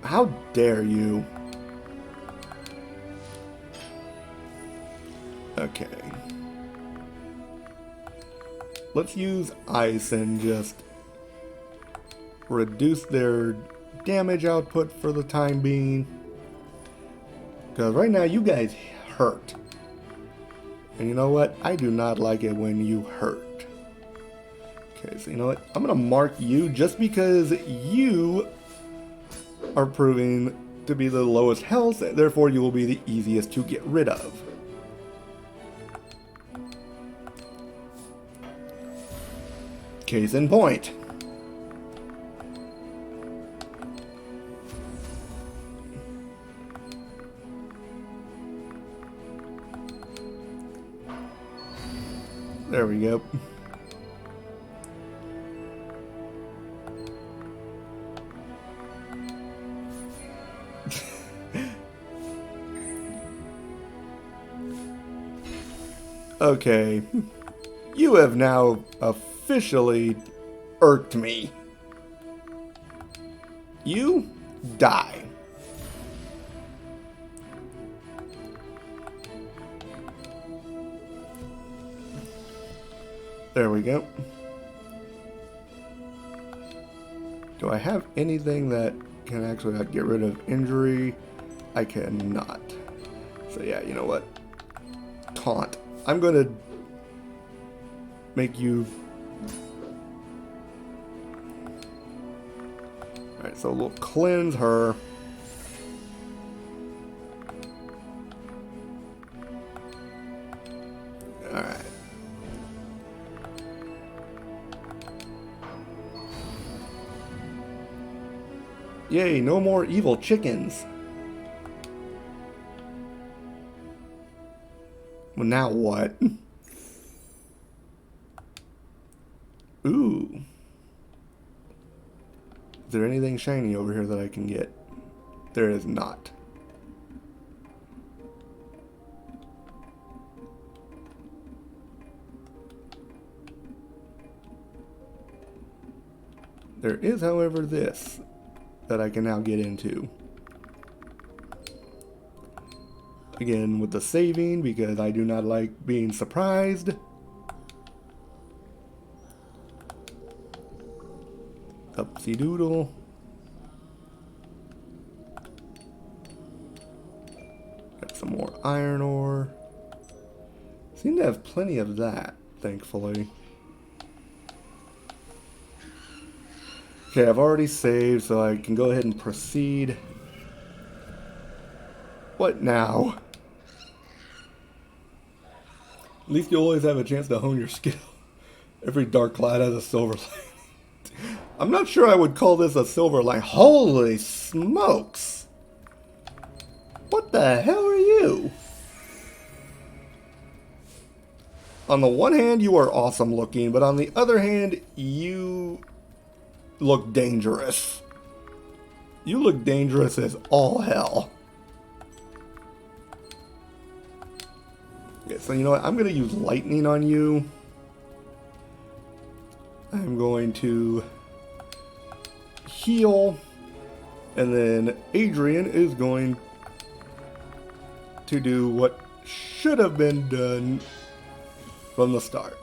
How dare you? Okay. Let's use ice and just reduce their damage output for the time being. Because right now you guys hurt. And you know what? I do not like it when you hurt. Okay, so you know what? I'm going to mark you just because you are proving to be the lowest health, therefore you will be the easiest to get rid of. Case in point. There we go. Okay. You have now officially irked me. You die. There we go. Do I have anything that can actually get rid of injury? I cannot. So yeah, you know what? Taunt. I'm gonna make you... Alright, so we'll cleanse her. Yay, no more evil chickens. Well, now what? Ooh. Is there anything shiny over here that I can get? There is not. There is, however, this that I can now get into. Again, with the saving, because I do not like being surprised. Upsy doodle. Got some more iron ore. Seem to have plenty of that, thankfully. Okay, I've already saved, so I can go ahead and proceed. What now? At least you always have a chance to hone your skill. Every dark cloud has a silver lining. I'm not sure I would call this a silver line. Holy smokes! What the hell are you? On the one hand, you are awesome looking, but on the other hand, you look dangerous. You look dangerous as all hell. Okay, so you know what? I'm going to use lightning on you. I'm going to heal. And then Adrian is going to do what should have been done from the start.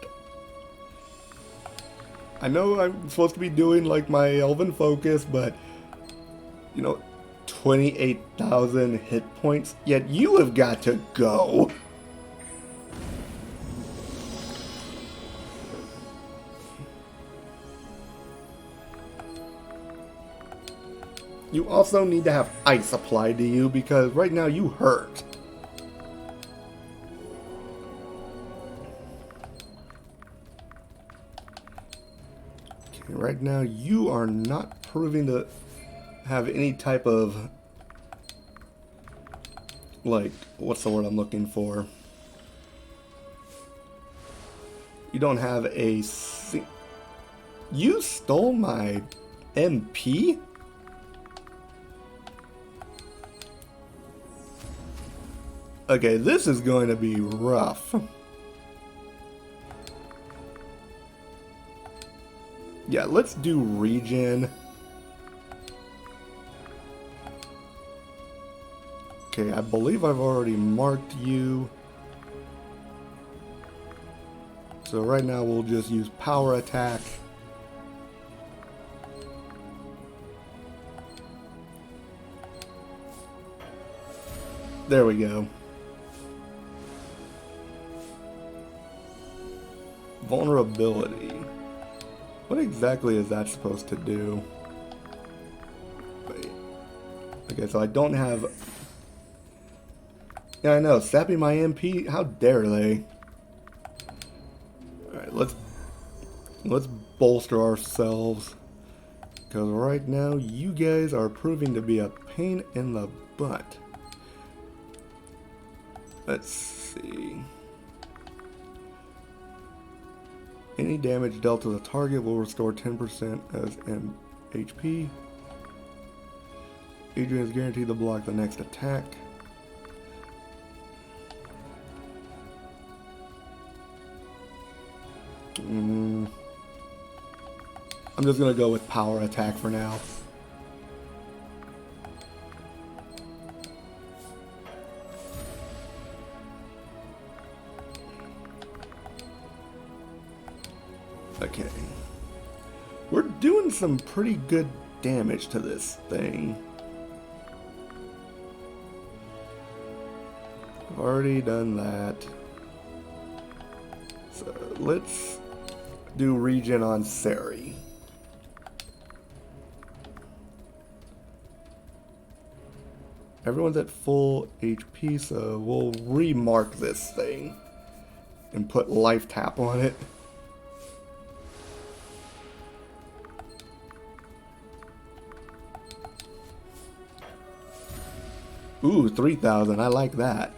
I know I'm supposed to be doing like my Elven Focus, but you know, 28,000 hit points, yet you have got to go. You also need to have ice applied to you because right now you hurt. Okay, right now you are not proving to have any type of, like, what's the word I'm looking for? You don't have a... You stole my MP? Okay, this is going to be rough. Yeah, let's do regen. Okay, I believe I've already marked you. So right now we'll just use power attack. There we go. Vulnerability. What exactly is that supposed to do? Wait. Okay, so I don't have... Yeah, I know. Sapping my MP? How dare they? Alright, let's bolster ourselves. Because right now, you guys are proving to be a pain in the butt. Let's see... Any damage dealt to the target will restore 10% as HP. Adrian is guaranteed to block the next attack. I'm just gonna go with power attack for now. Okay. We're doing some pretty good damage to this thing. I've already done that. So let's do regen on Sari. Everyone's at full HP, so we'll remark this thing and put life tap on it. Ooh, 3,000. I like that.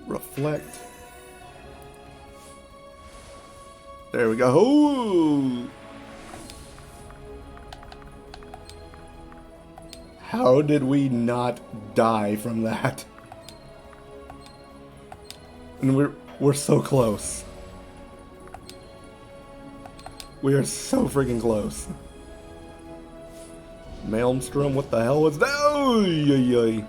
Reflect. There we go. Ooh. How did we not die from that? And we're so close. We are so freaking close. Maelstrom, what the hell was that? Oh, yeah, yeah.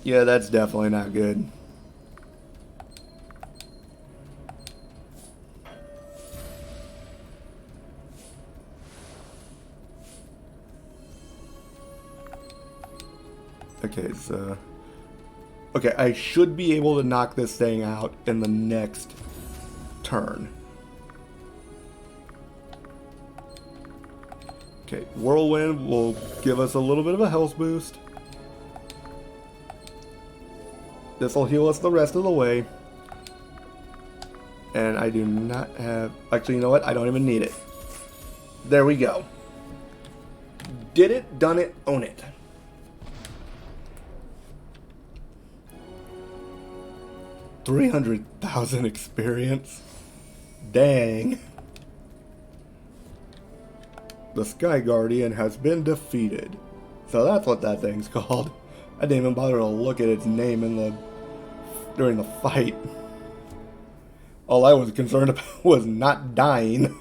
Yeah, that's definitely not good. Okay, so... Okay, I should be able to knock this thing out in the next turn. Okay, Whirlwind will give us a little bit of a health boost. This will heal us the rest of the way. And I do not have... Actually, you know what? I don't even need it. There we go. Did it, done it, own it. $300,000 experience. Dang. The Sky Guardian has been defeated. So that's what that thing's called. I didn't even bother to look at its name during the fight. All I was concerned about was not dying.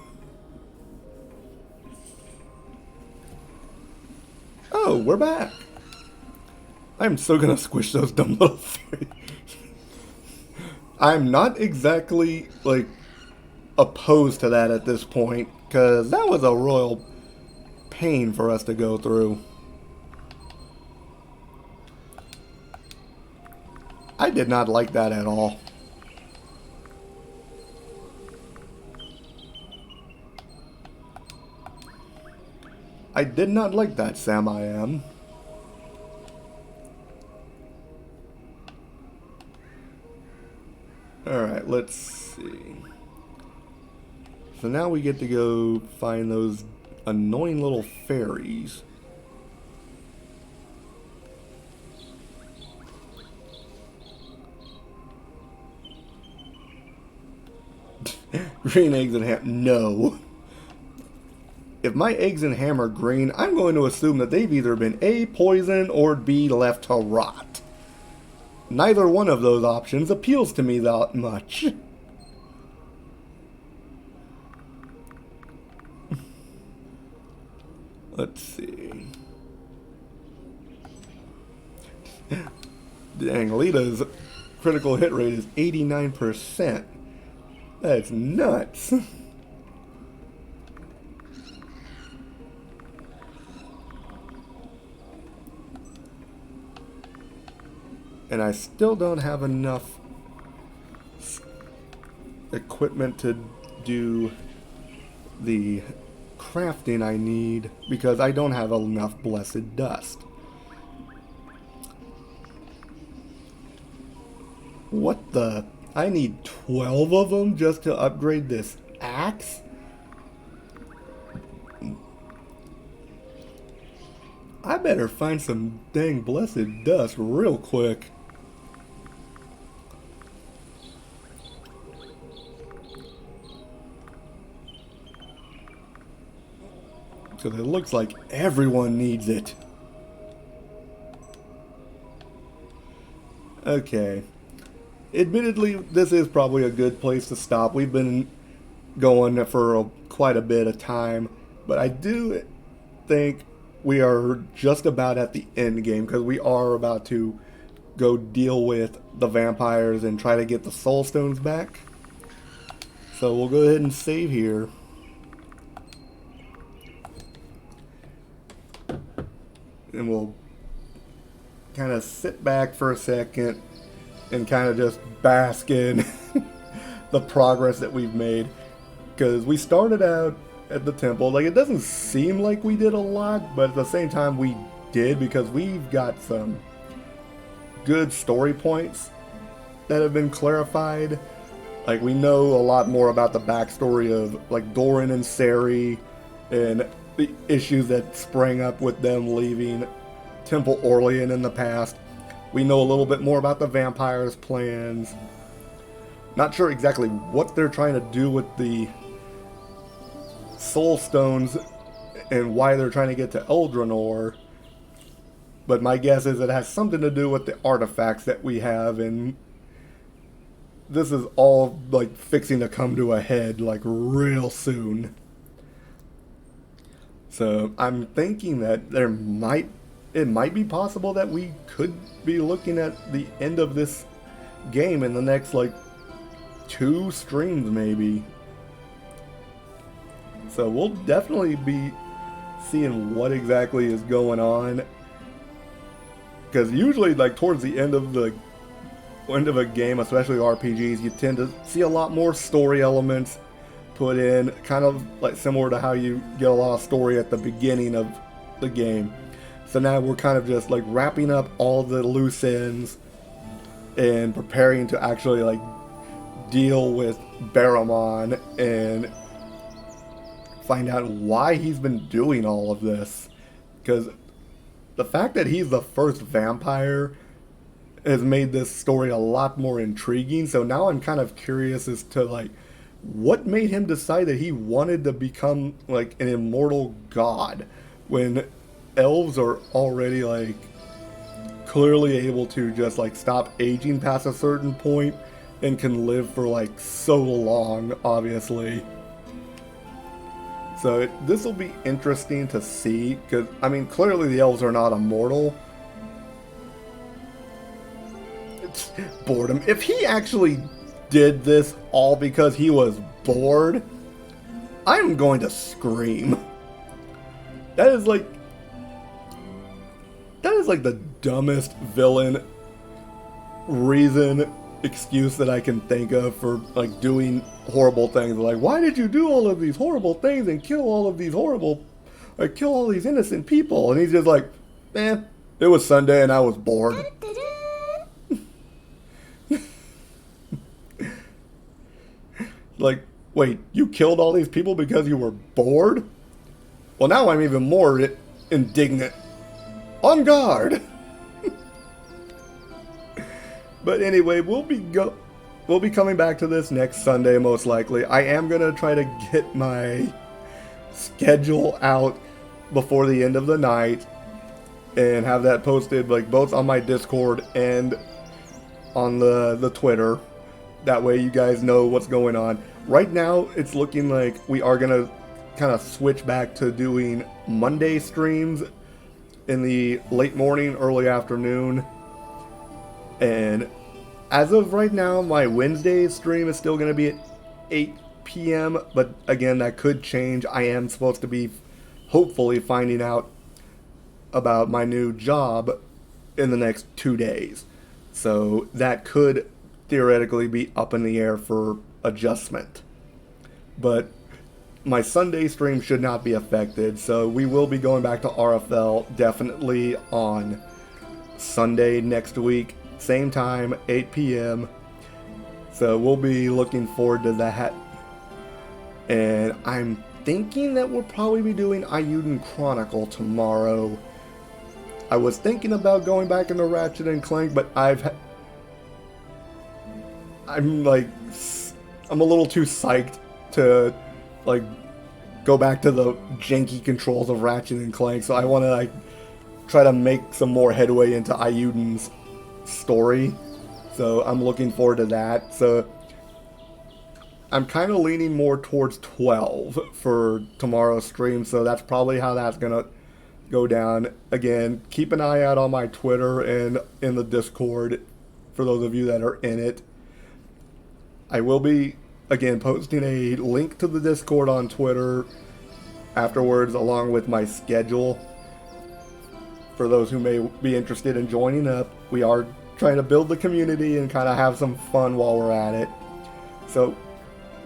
Oh, we're back. I'm so gonna squish those dumb little fairies. I'm not exactly, like, opposed to that at this point, because that was a royal pain for us to go through. I did not like that at all. I did not like that, Sam I am. Alright, let's see. So now we get to go find those annoying little fairies. Green eggs and ham. No. If my eggs and ham are green, I'm going to assume that they've either been A, poisoned, or B, left to rot. Neither one of those options appeals to me that much. Let's see. Dang, Lita's critical hit rate is 89%. That's nuts. And I still don't have enough equipment to do the crafting I need because I don't have enough blessed dust. What the? I need 12 of them just to upgrade this axe? I better find some dang blessed dust real quick. Because it looks like everyone needs it. Okay. Admittedly, this is probably a good place to stop. We've been going for quite a bit of time. But I do think we are just about at the end game. Because we are about to go deal with the vampires and try to get the soul stones back. So we'll go ahead and save here. And we'll kind of sit back for a second and kind of just bask in the progress that we've made. Because we started out at the temple. Like, it doesn't seem like we did a lot, but at the same time we did, because we've got some good story points that have been clarified. Like, we know a lot more about the backstory of, like, Doran and Sari, and the issues that sprang up with them leaving Temple Orlean in the past. We know a little bit more about the vampires' plans. Not sure exactly what they're trying to do with the Soul Stones and why they're trying to get to Eldranor, but my guess is it has something to do with the artifacts that we have, and this is all like fixing to come to a head like real soon. So I'm thinking that it might be possible that we could be looking at the end of this game in the next like 2 streams maybe. So we'll definitely be seeing what exactly is going on, because usually like towards the end of a game, especially RPGs, you tend to see a lot more story elements put in, kind of like similar to how you get a lot of story at the beginning of the game. So now we're kind of just like wrapping up all the loose ends and preparing to actually like deal with Barramon and find out why he's been doing all of this. Because the fact that he's the first vampire has made this story a lot more intriguing. So now I'm kind of curious as to like what made him decide that he wanted to become like an immortal god when elves are already like clearly able to just like stop aging past a certain point and can live for like so long, obviously. So this will be interesting to see, because I mean clearly the elves are not immortal. It's boredom. If he actually did this all because he was bored, I'm going to scream. That is like the dumbest villain excuse that I can think of for like doing horrible things. Like, why did you do all of these horrible things and kill all of these kill all these innocent people? And he's just like, it was Sunday and I was bored. Like, wait, you killed all these people because you were bored? Well, now I'm even more indignant. On guard! But anyway, we'll be coming back to this next Sunday most likely. I am gonna try to get my schedule out before the end of the night and have that posted like both on my Discord and on the Twitter. That way you guys know what's going on. Right now, it's looking like we are gonna kind of switch back to doing Monday streams in the late morning, early afternoon. And as of right now, my Wednesday stream is still going to be at 8 p.m. But again, that could change. I am supposed to be hopefully finding out about my new job in the next 2 days. So that could theoretically be up in the air for adjustment. But my Sunday stream should not be affected. So we will be going back to RFL definitely on Sunday next week. Same time, 8 p.m. So we'll be looking forward to that. And I'm thinking that we'll probably be doing Ayuden Chronicle tomorrow. I was thinking about going back into Ratchet and Clank, but I'm a little too psyched to like go back to the janky controls of Ratchet and Clank. So I want to like try to make some more headway into Ayuden's story. So I'm looking forward to that. So I'm kind of leaning more towards 12 for tomorrow's stream. So that's probably how that's gonna go down. Again, keep an eye out on my Twitter and in the Discord for those of you that are in it. I will be again posting a link to the Discord on Twitter afterwards, along with my schedule for those who may be interested in joining up. We are trying to build the community and kind of have some fun while we're at it. So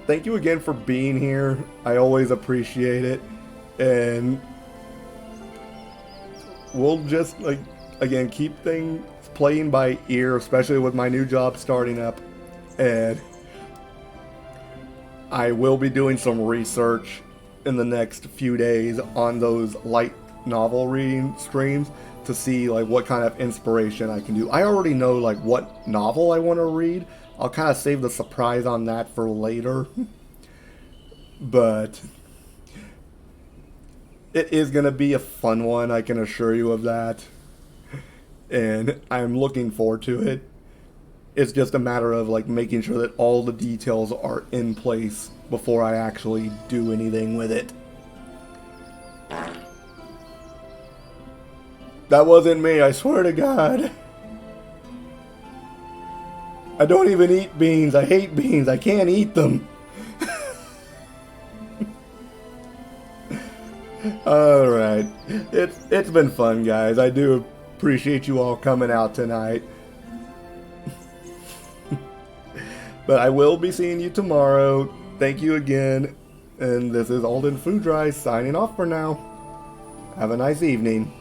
thank you again for being here. I always appreciate it. And we'll just, like, again, keep things playing by ear, especially with my new job starting up. And I will be doing some research in the next few days on those light novel reading streams to see like what kind of inspiration I can do. I already know like what novel I want to read. I'll kind of save the surprise on that for later. But it is going to be a fun one, I can assure you of that. And I'm looking forward to it. It's just a matter of like making sure that all the details are in place before I actually do anything with it. That wasn't me, I swear to God. I don't even eat beans. I hate beans. I can't eat them. Alright. It's been fun, guys. I do appreciate you all coming out tonight. But I will be seeing you tomorrow. Thank you again. And this is Alden Food Dry signing off for now. Have a nice evening.